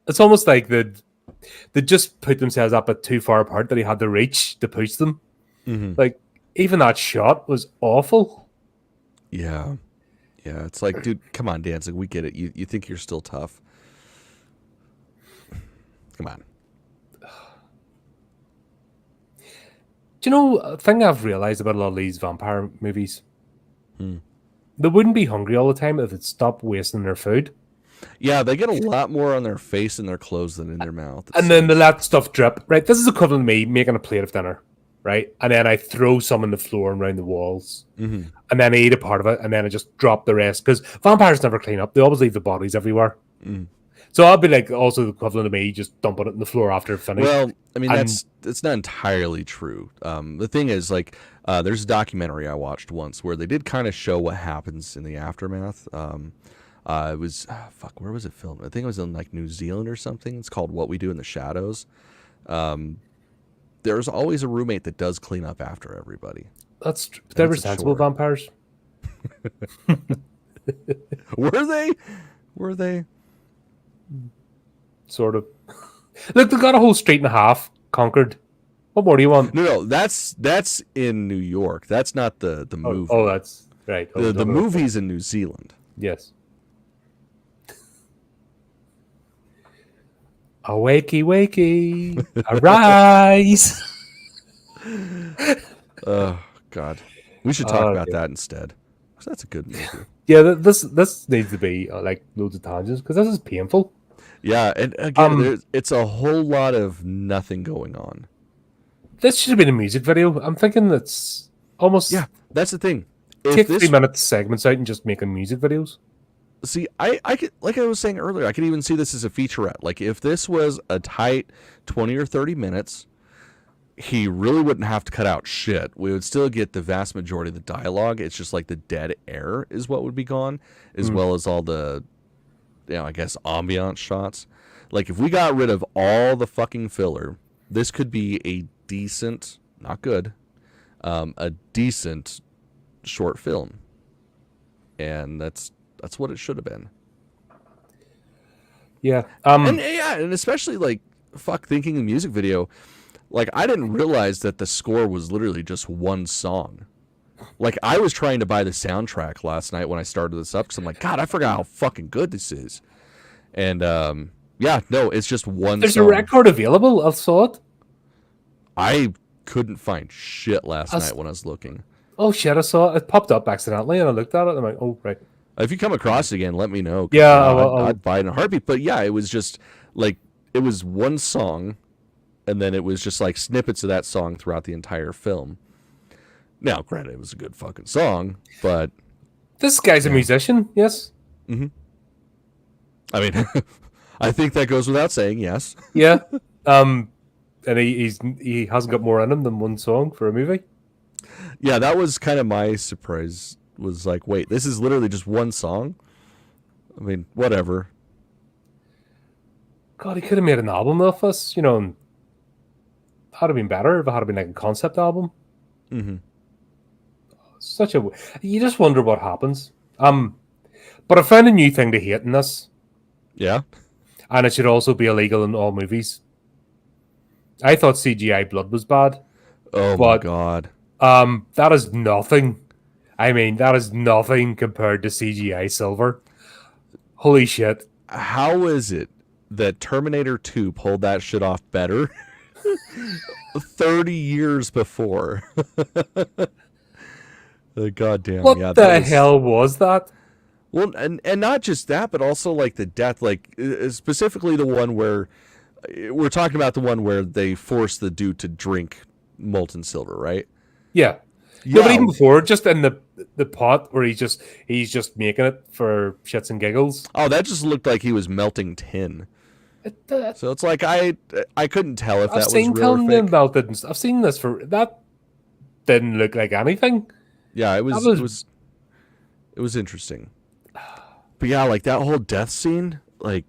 it's almost like they just put themselves up at too far apart that he had to reach to push them. Mm-hmm. Like, even that shot was awful. Yeah. Yeah, it's like, dude, come on, Danzig, we get it. You think you're still tough. Come on. Do you know, a thing I've realized about a lot of these vampire movies? Hmm. They wouldn't be hungry all the time if they'd stop wasting their food. Yeah, they get a lot more on their face and their clothes than in their mouth. And then they let stuff drip. Right, this is equivalent to me making a plate of dinner, right? And then I throw some on the floor and around the walls. Mm-hmm. And then I eat a part of it, and then I just drop the rest. Because vampires never clean up. They always leave the bodies everywhere. Mm. So I'll be like also the equivalent of me just dumping it on the floor after finish. Well, I mean, that's not entirely true. The thing is, like, there's a documentary I watched once where they did kind of show what happens in the aftermath. It was, where was it filmed? I think it was in, like, New Zealand or something. It's called What We Do in the Shadows. There's always a roommate that does clean up after everybody. That's true. They were sensible vampires. Were they? Were they? Sort of. Look, they got a whole street and a half conquered. What more do you want? No, that's in New York. That's not the movie. Oh, that's right. The movie's in New Zealand. Yes. Wakey, wakey, arise. Oh, God. We should talk about that instead. Because that's a good movie. Yeah, this needs to be like loads of tangents because this is painful. Yeah, and again, it's a whole lot of nothing going on. This should have been a music video. I'm thinking that's almost... Yeah, that's the thing. Take 3-minute segments out and just making music videos. See, I could, like I was saying earlier, I could even see this as a featurette. Like, if this was a tight 20 or 30 minutes, he really wouldn't have to cut out shit. We would still get the vast majority of the dialogue. It's just like the dead air is what would be gone, as well as all the, I guess, ambiance shots. Like, if we got rid of all the fucking filler, this could be a decent, not good, a decent short film. And that's what it should have been. Yeah. And especially, like, thinking the music video, like, I didn't realize that the score was literally just one song. Like, I was trying to buy the soundtrack last night when I started this up because I'm like, God, I forgot how fucking good this is. And, no, it's just one There's song. a record available. I saw it. I couldn't find shit last night when I was looking. Oh, shit, I saw it. It popped up accidentally, and I looked at it, and I'm like, oh, right. If you come across it again, let me know. Yeah, I'd buy it in a heartbeat. But yeah, it was just like, it was one song, and then it was just like snippets of that song throughout the entire film. Now, granted, it was a good fucking song, but this guy's a musician, yes. Mm-hmm. I mean, I think that goes without saying. Yes. Yeah. And he hasn't got more in him than one song for a movie. Yeah, that was kind of my surprise. Was like, wait, this is literally just one song? I mean, whatever. God, he could have made an album of this, and had have been better if it had been like a concept album. Mm-hmm. You just wonder what happens. But I found a new thing to hate in this. Yeah? And it should also be illegal in all movies. I thought CGI blood was bad. Oh my God. That is nothing. I mean, that is nothing compared to CGI silver. Holy shit. How is it that Terminator 2 pulled that shit off better 30 years before? Goddamn. What the hell was that? Well, and not just that, but also like the death, like specifically the one where we're talking about, the one where they force the dude to drink molten silver, right? Yeah. Yeah. No, but even before, just in the pot where he's just making it for shits and giggles. Oh, that just looked like he was melting tin. So it's like I couldn't tell if that was real or fake. Melted. I've seen this for that. Didn't look like anything. Yeah, it was interesting. But yeah, like that whole death scene, like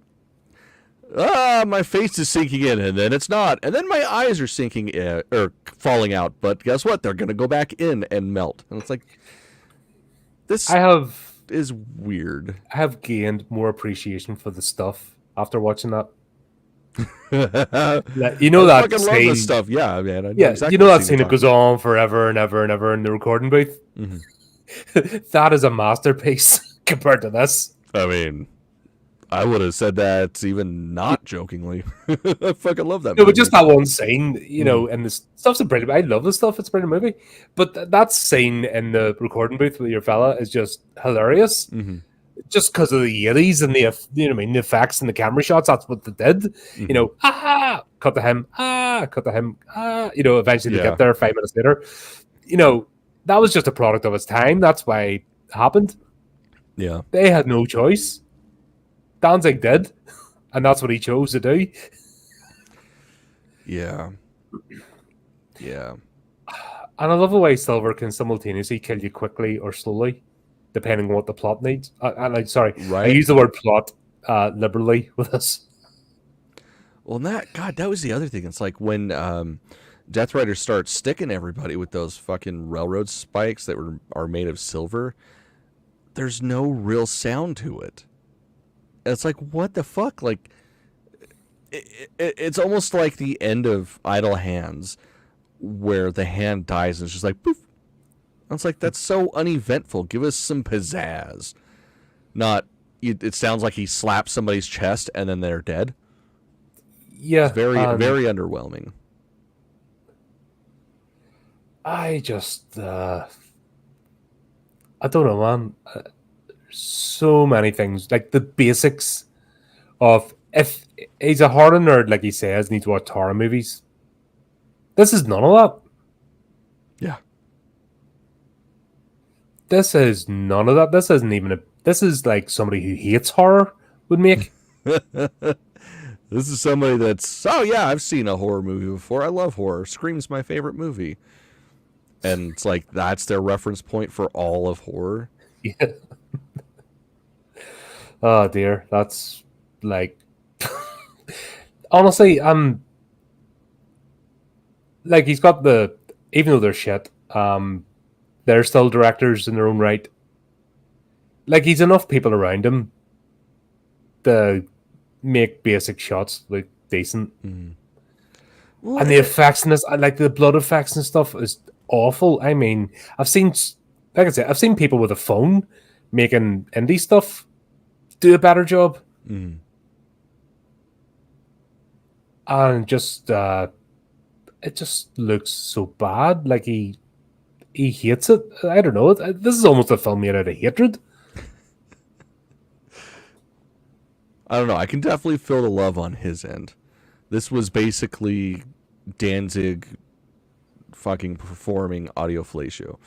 My face is sinking in, and then it's not, and then my eyes are sinking in, or falling out. But guess what? They're gonna go back in and melt, and it's like this is weird. I have gained more appreciation for the stuff after watching that. You know I that fucking love scene, this stuff. Yeah, man. I know yeah, exactly you know what that scene that goes on forever and ever and ever in the recording booth. That is a masterpiece compared to this. I mean, I would have said that even not jokingly. I fucking love that No, movie. but just that one scene, you know, and the stuff's a brilliant. I love the stuff. It's a brilliant movie, but that scene in the recording booth with your fella is just hilarious. Just because of the 80s and the, you know, what I mean, the effects and the camera shots, that's what they did. You know, cut to him, cut to him, you know, eventually they get there 5 minutes later. You know, that was just a product of its time. That's why it happened. Yeah. They had no choice. Danzig did, and that's what he chose to do. Yeah. Yeah. And I love the way Silver can simultaneously kill you quickly or slowly, depending on what the plot needs. I use the word plot liberally with this. Well, that was the other thing. It's like when Death Rider starts sticking everybody with those fucking railroad spikes that are made of silver. There's no real sound to it. It's like, what the fuck? Like, it's almost like the end of Idle Hands, where the hand dies and it's just like poof. It's like, that's so uneventful. Give us some pizzazz. Not, it sounds like he slaps somebody's chest and then they're dead. Yeah, it's very underwhelming. I just, I don't know, man. So many things, like the basics of, if he's a horror nerd, like he says, needs to watch horror movies. This is none of that. Yeah. This is none of that. This isn't even this is like somebody who hates horror would make. This is somebody that's, oh yeah, I've seen a horror movie before. I love horror. Scream's my favorite movie. And it's like, that's their reference point for all of horror. Yeah. Oh dear, that's like, honestly, like, he's got the, even though they're shit, they're still directors in their own right. Like, he's enough people around him to make basic shots like decent. Well, and the effects in this, like the blood effects and stuff, is awful. I mean, I've seen people with a phone making indie stuff do a better job. And just it just looks so bad. Like he hates it. I don't know. This is almost a film made out of hatred. I don't know. I can definitely feel the love on his end. This was basically Danzig fucking performing audio fellatio.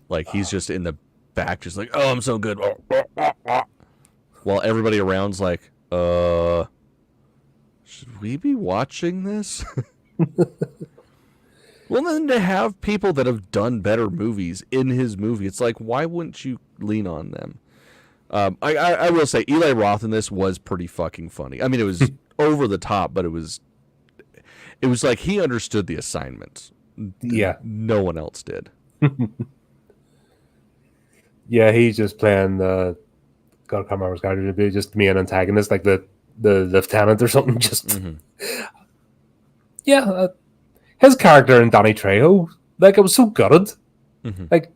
Like, he's just in the back, just like, oh, I'm so good. While everybody around's like, should we be watching this? Well, then to have people that have done better movies in his movie, it's like, why wouldn't you lean on them? I will say, Eli Roth in this was pretty fucking funny. I mean, it was over the top, but it was like he understood the assignment. Yeah. No one else did. Yeah, he's just playing God, I can't remember his character to be, just me an antagonist, like the lieutenant or something. Just yeah, his character in Danny Trejo, like, it was so gutted. Like,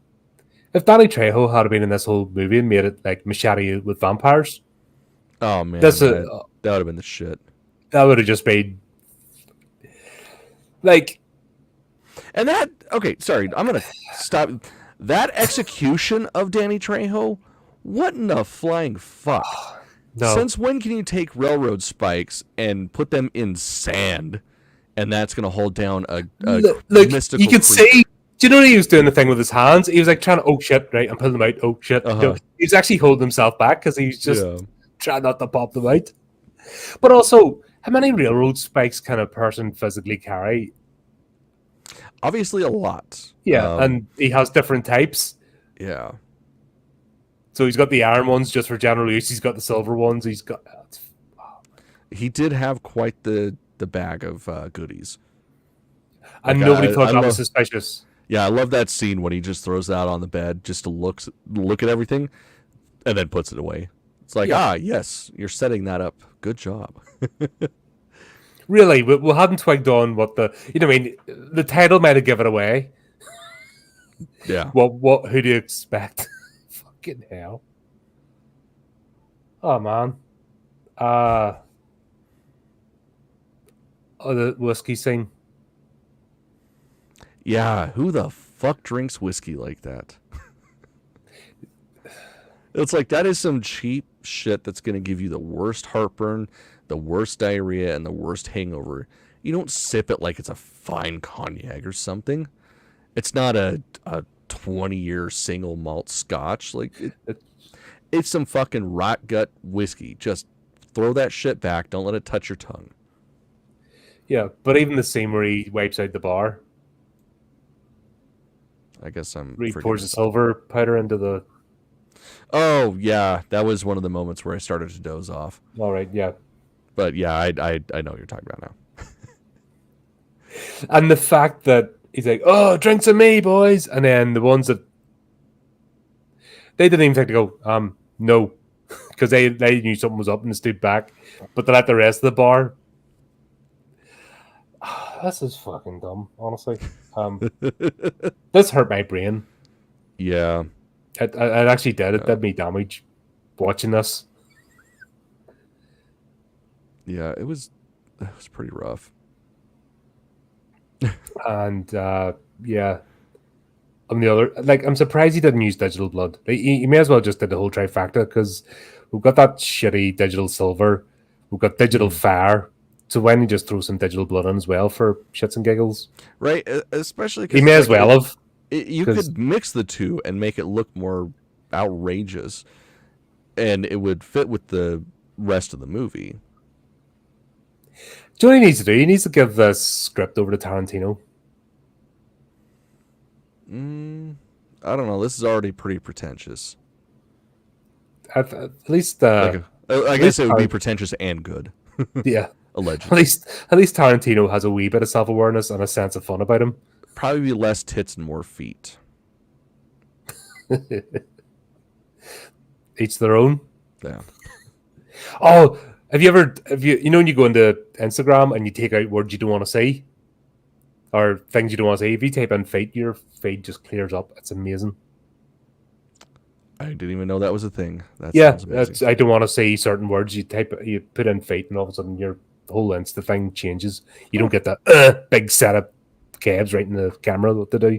if Danny Trejo had been in this whole movie and made it like Machete with vampires, oh man, that would have been the shit. That would have just been like, and that, okay, sorry, I'm gonna stop. That execution of Danny Trejo, what in the flying fuck? No. Since when can you take railroad spikes and put them in sand, and that's gonna hold down a mystical? You could see. Do you know he was doing the thing with his hands? He was like trying to, oh shit, right, and pull them out. Oh shit. He was actually holding himself back because he was just trying not to pop them out. But also, how many railroad spikes can a person physically carry? Obviously, a lot. Yeah, and he has different types. Yeah. So he's got the iron ones just for general use. He's got the silver ones. He's got. he did have quite the bag of goodies. And Like, nobody thought I that was love, suspicious. yeah, I love that scene when he just throws it out on the bed just to look at everything, and then puts it away. It's like, Yeah. yes, you're setting that up. Good job. Really, we hadn't twigged on what the, I mean, the title might have given it away. Yeah. Who do you expect? Fucking hell. Oh, man. The whiskey scene. Yeah, who the fuck drinks whiskey like that? It's like, that is some cheap shit that's going to give you the worst heartburn, the worst diarrhea, and the worst hangover. You don't sip it like it's a fine cognac or something. It's not a 20-year single malt scotch. Like, it's some fucking rot gut whiskey. Just throw that shit back. Don't let it touch your tongue. Yeah, but even the scene where he wipes out the bar, I guess I'm where he forgetting pours the silver powder into the... Oh, yeah. That was one of the moments where I started to doze off. All right, yeah. But yeah, I know what you're talking about now. And the fact that he's like, oh, drinks of me, boys. And then the ones that... They didn't even think to go, no. Because they knew something was up and stood back. But they let the rest of the bar... This is fucking dumb, honestly. This hurt my brain. Yeah. It actually did. It did me damage watching this. Yeah, it was pretty rough. And yeah, on the other, like, I'm surprised he didn't use digital blood. He may as well just did the whole trifecta, because we've got that shitty digital silver, we've got digital fire. So why don't you just throw some digital blood in as well for shits and giggles? Right, especially he may as well have. You could mix the two and make it look more outrageous, and it would fit with the rest of the movie. Do you know what he needs to do? He needs to give the script over to Tarantino. I don't know. This is already pretty pretentious. At least, I guess it would be pretentious and good. Yeah. Allegedly. At least Tarantino has a wee bit of self-awareness and a sense of fun about him. Probably be less tits and more feet. Each their own. Yeah. Oh, have you when you go into Instagram and you take out words you don't want to see or things you don't want to see? If you type in feet, your feed just clears up. It's amazing. I didn't even know that was a thing. I don't want to see certain words. You put in feet, and all of a sudden your whole Insta thing changes. You don't get that big setup cabs right in the camera what to do.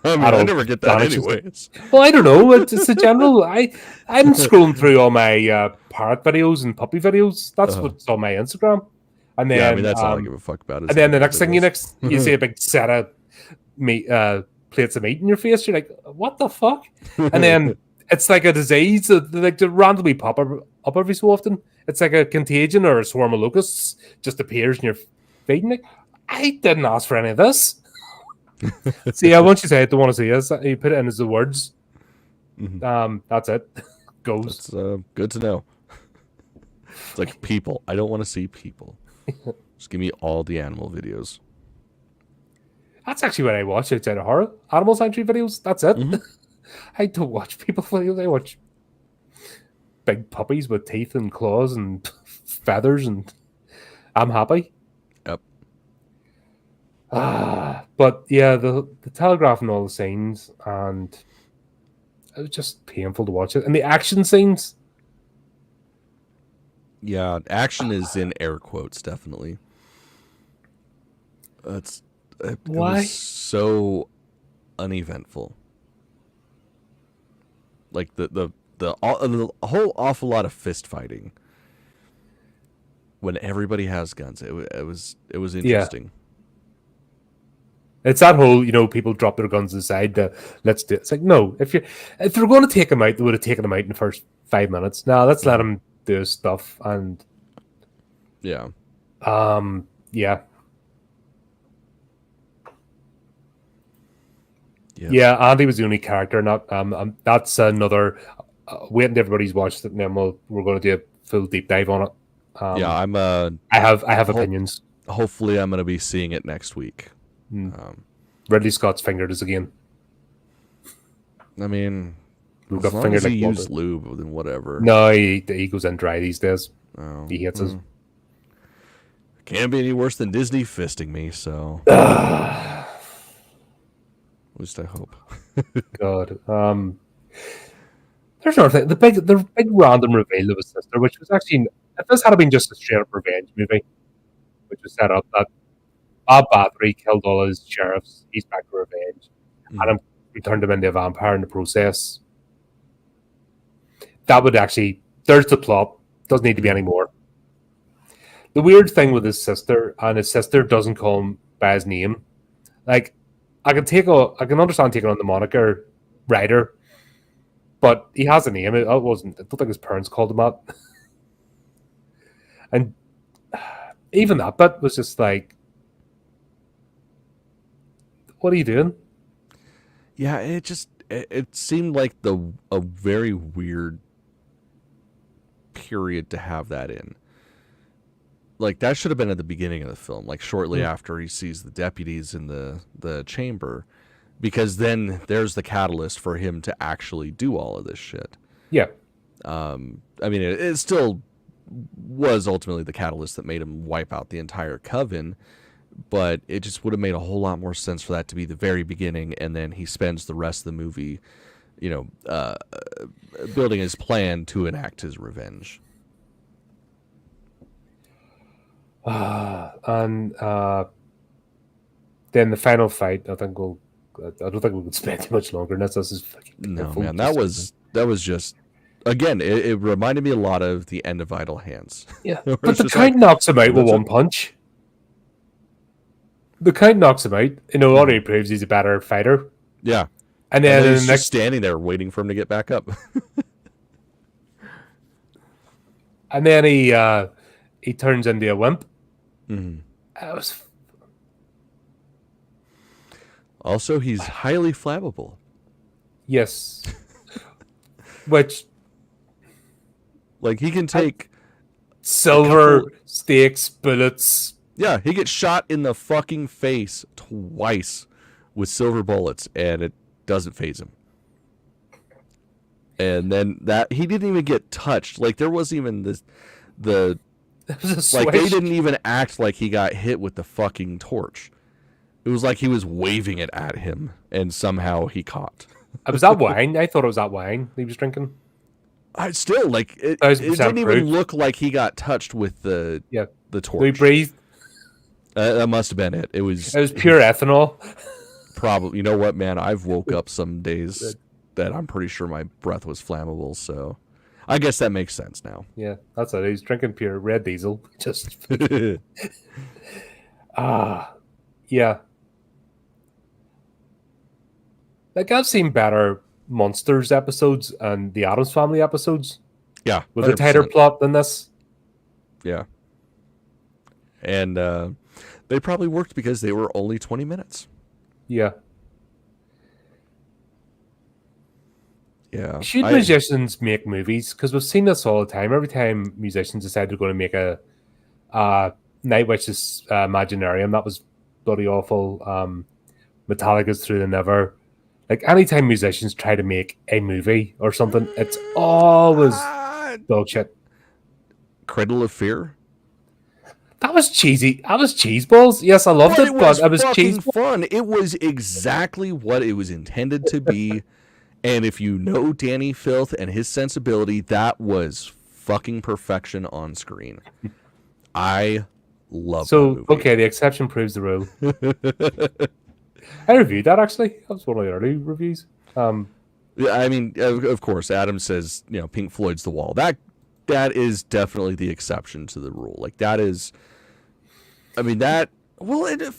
I never get that anyways. Well, I don't know. It's a general. I'm scrolling through all my parrot videos and puppy videos. That's what's on my Instagram. And then, yeah, I mean, that's all I give a fuck about. And then the next thing you see a big set of meat, plates of meat in your face. You're like, what the fuck? And then it's like a disease that like to randomly pop up every so often. It's like a contagion or a swarm of locusts just appears in your feed. Like, I didn't ask for any of this. So yeah, once you say it, don't want to see us. You put it in as the words. That's it. Goes. That's good to know. It's like people. I don't want to see people. Just give me all the animal videos. That's actually what I watch outside of horror. Animal sanctuary videos. That's it. I don't watch people videos. I watch big puppies with teeth and claws and feathers, and I'm happy. Yep. But yeah, the telegraph and all the scenes, and it was just painful to watch it. And the action scenes. Yeah, action is in air quotes, definitely. It was so uneventful. Like the whole awful lot of fist fighting when everybody has guns. It was interesting. Yeah. It's that whole, people drop their guns aside. Let's do it. It's like, no, if they're going to take them out, they would have taken them out in the first 5 minutes. Now let's let them do his stuff. And yeah, Andy was the only character. Not that's another. Waiting till everybody's watched it, and then we're going to do a full deep dive on it. Yeah, I'm. I have Ho- opinions. Hopefully, I'm gonna be seeing it next week. Ridley Scott's fingered us again. I mean, We as got long fingered as he like used Walter. lube, then whatever. No, he goes in dry these days. Oh, He hates us. Can't be any worse than Disney fisting me. So, at least I hope. God. There's another thing. The big random reveal of his sister, which was actually, if this had been just a straight up revenge movie, which was set up that Bob Bathory killed all his sheriffs, he's back for revenge, and he turned him into a vampire in the process. That would actually, there's the plot. Doesn't need to be any more. The weird thing with his sister, and his sister doesn't call him by his name. Like, I can understand taking on the moniker Ryder, but he has a name. I don't think his parents called him that. And even that bit was just like, what are you doing? Yeah, it seemed like a very weird period to have that in. Like, that should have been at the beginning of the film, like shortly after he sees the deputies in the chamber, because then there's the catalyst for him to actually do all of this shit. Yeah. I mean, it still was ultimately the catalyst that made him wipe out the entire coven, but it just would have made a whole lot more sense for that to be the very beginning, and then he spends the rest of the movie, building his plan to enact his revenge. And then the final fight, I don't think we could spend too much longer on this. This is fucking No, man, that was just, again, it reminded me a lot of the end of Idle Hands. Yeah, but the Count knocks him out with one punch. The Count knocks him out. Already proves he's a better fighter. Yeah. And then he's just standing there waiting for him to get back up. And then he turns into a wimp. That was... Also, he's highly flammable. Yes. Which... Like, he can take... silver stakes, bullets. Yeah, he gets shot in the fucking face twice with silver bullets, and it doesn't faze him. And then he didn't even get touched. Like, there wasn't even the like, they didn't even act like he got hit with the fucking torch. It was like he was waving it at him, and somehow he caught. Was that wine? I thought it was that wine he was drinking. I still, like, it didn't even look like he got touched with the torch. He breathed. That must have been it. It was pure ethanol. Probably. You know what, man? I've woke up some days that I'm pretty sure my breath was flammable, so I guess that makes sense now. Yeah, that's it. He's drinking pure red diesel. Just yeah. Like, I've seen better Monsters episodes and the Addams Family episodes. Yeah, with a tighter plot than this. Yeah, and they probably worked because they were only 20 minutes. Yeah. Yeah. Should musicians make movies? Because we've seen this all the time. Every time musicians decide they're going to make a Night Witch's Imaginarium, that was bloody awful. Metallica's Through the Never. Like, anytime musicians try to make a movie or something, it's always bullshit. Cradle of Fear? That was cheesy. That was cheeseballs. Yes, I loved it, but it was fucking fun. It was exactly what it was intended to be. And if you know Danny Filth and his sensibility, that was fucking perfection on screen. I love that movie. Okay, the exception proves the rule. I reviewed that, actually. That was one of the early reviews. Yeah, I mean, of course, Adam says, Pink Floyd's The Wall. That is definitely the exception to the rule. Like, that is... I mean, When did it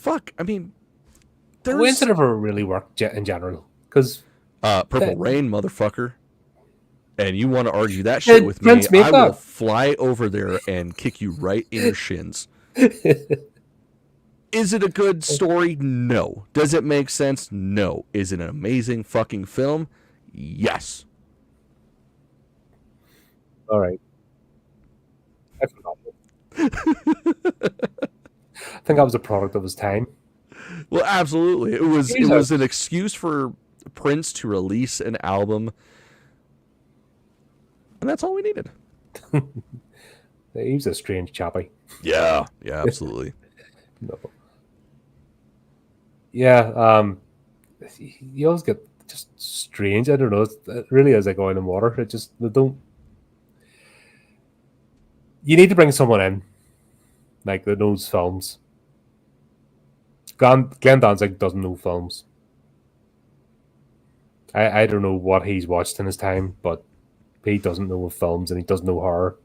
ever really work in general? Because... Purple Rain, motherfucker. And you want to argue that shit with me, I will fly over there and kick you right in your shins. Is it a good story? No. Does it make sense? No. Is it an amazing fucking film? Yes. All right. I think that was a product of his time. Well, absolutely. It was Jesus. an excuse for Prince to release an album, and that's all we needed. He was a strange chappy. Yeah, absolutely. No. Yeah, you always get just strange. I don't know. It really is like oil and water. They don't. You need to bring someone in, like that knows films. Glenn Danzig doesn't know films. I don't know what he's watched in his time, but he doesn't know films and he doesn't know horror.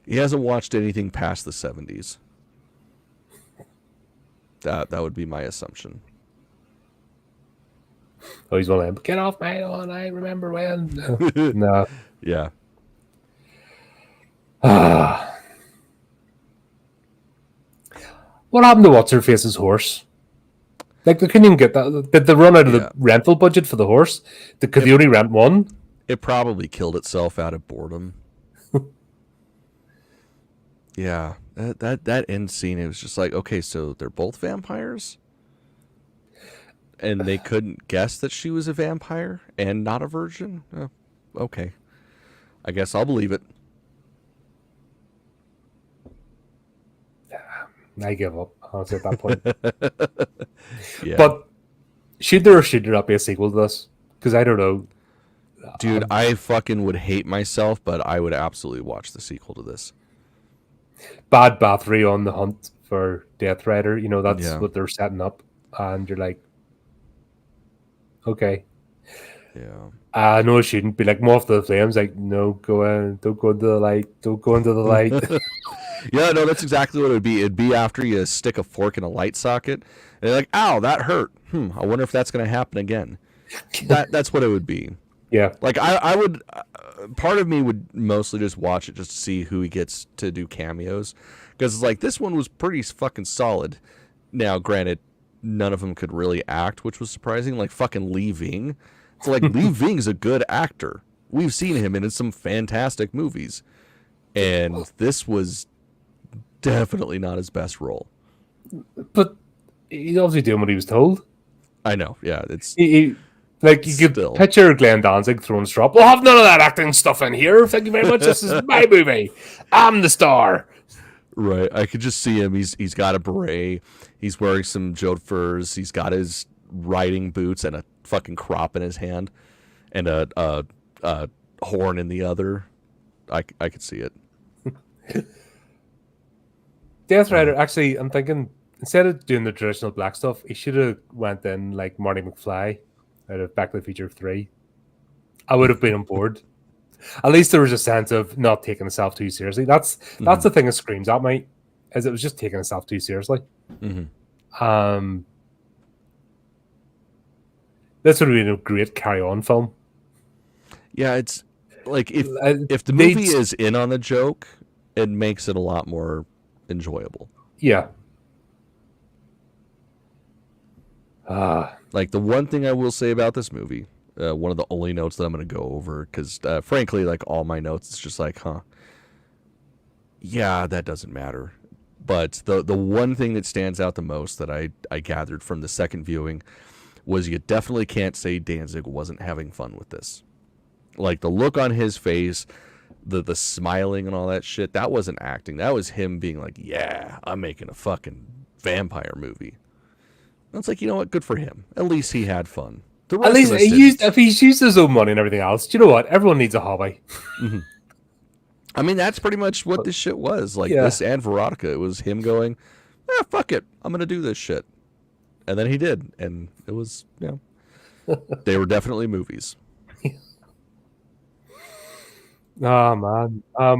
He hasn't watched anything past the 70s. That would be my assumption. Oh, he's one of them. Get off my lawn! I remember when. No. Yeah. What happened to what's her face's horse? Like they couldn't even get that. Did they run out of the rental budget for the horse? Could they only rent one? It probably killed itself out of boredom. Yeah, that end scene, it was just like, okay, so they're both vampires? And they couldn't guess that she was a vampire and not a virgin? Okay. I guess I'll believe it. I give up, honestly, at that point. Yeah. But should there or should there not be a sequel to this? Because I don't know. Dude, I fucking would hate myself, but I would absolutely watch the sequel to this. Bad Bathory on the hunt for Death Rider. You know, that's Yeah. what they're setting up. And you're like, okay. Yeah. No, it shouldn't be like Moth to the Flames. Like, no, go in, don't go into the light, don't go into the light. Yeah, no, that's exactly what it would be. It'd be after you stick a fork in a light socket, and you're like, ow, that hurt. I wonder if that's going to happen again. That's what it would be. Yeah. Like, I would, part of me would mostly just watch it just to see who he gets to do cameos. Because it's like, this one was pretty fucking solid. Now, granted, none of them could really act, which was surprising. Like, fucking Lee Ving. It's like, Lee Ving's a good actor. We've seen him in some fantastic movies. And this was definitely not his best role. But he's obviously doing what he was told. I know, yeah. It's like, you could picture Glenn Danzig throwing a strap. We'll have none of that acting stuff in here. Thank you very much. This is my movie. I'm the star. Right. I could just see him. He's got a beret. He's wearing some jodhpurs. He's got his riding boots and a fucking crop in his hand and a horn in the other. I could see it. Death Rider, actually, I'm thinking, instead of doing the traditional black stuff, he should have went in like Marty McFly out of Back to the Future 3. I would have been on board. At least there was a sense of not taking itself too seriously. That's the thing that screams at me, is it was just taking itself too seriously. Mm-hmm. This would have been a great carry-on film. Yeah, it's like if the movie is in on the joke, it makes it a lot more enjoyable. Yeah. Like, the one thing I will say about this movie, one of the only notes that I'm going to go over, because frankly, like, all my notes, it's just like, yeah, that doesn't matter. But the one thing that stands out the most that I gathered from the second viewing was you definitely can't say Danzig wasn't having fun with this. Like, the look on his face, the smiling and all that shit, that wasn't acting. That was him being like, yeah, I'm making a fucking vampire movie. And it's like, you know what? Good for him. At least he had fun. At least if he's used his own money and everything else, do you know what? Everyone needs a hobby. Mm-hmm. I mean, that's pretty much what this shit was. Like, this and Veronica, it was him going, fuck it, I'm going to do this shit. And then he did. And it was, they were definitely movies. Oh, man. I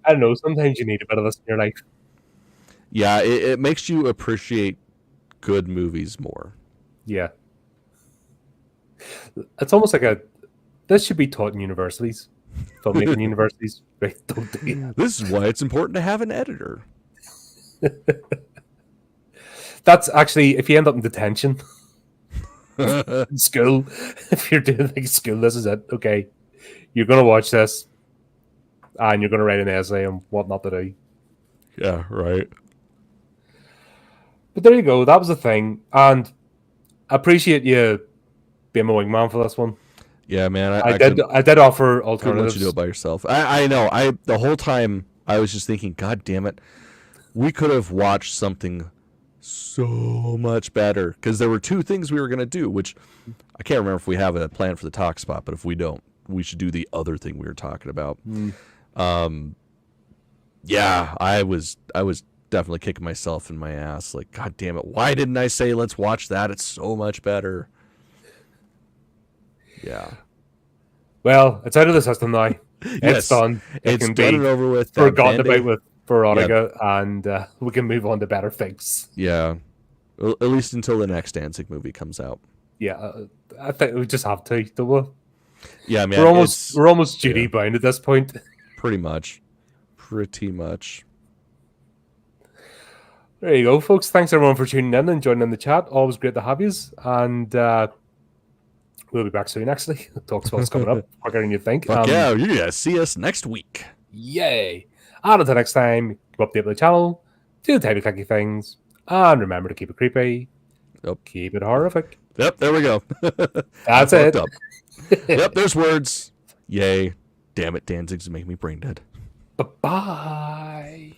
don't know. Sometimes you need a bit of this in your life. Yeah, it makes you appreciate good movies more. Yeah. It's almost like this should be taught in universities. Filmmaking universities. Right? Don't do it. This is why it's important to have an editor. That's actually, if you end up in detention in school, if you're doing like school, this is it. Okay. You're going to watch this and you're going to write an essay on what not to do. Yeah, right. But there you go. That was the thing. And I appreciate you being my wingman for this one. Yeah, man. I did offer couldn't let you do alternatives. it by yourself. I know. The whole time I was just thinking, God damn it, we could have watched something so much better, because there were two things we were gonna do, which I can't remember if we have a plan for the talk spot, but if we don't, we should do the other thing we were talking about. Yeah, I was definitely kicking myself in my ass, like, God damn it, why didn't I say let's watch that? It's so much better. Yeah. Well, it's out of the system now. Yes, It's done. it's can done be and over with. forgotten Band-Aid. about with Veronica, and we can move on to better things. Yeah, at least until the next Danzig movie comes out. Yeah, I think we just have to, don't we? Yeah, man, We're almost duty bound at this point. pretty much. There you go, folks. Thanks everyone for tuning in and joining in the chat. Always great to have you. And we'll be back soon, actually. Talk to what's coming up quicker than you think. Fuck yeah, you're gonna see us next week. Yay. And until next time, keep updated with the channel, do the type of clicky things, and remember to keep it creepy. Yep. Keep it horrific. Yep, there we go. That's it. Up. Yep, there's words. Yay. Damn it, Danzig's making me brain dead. Bye-bye.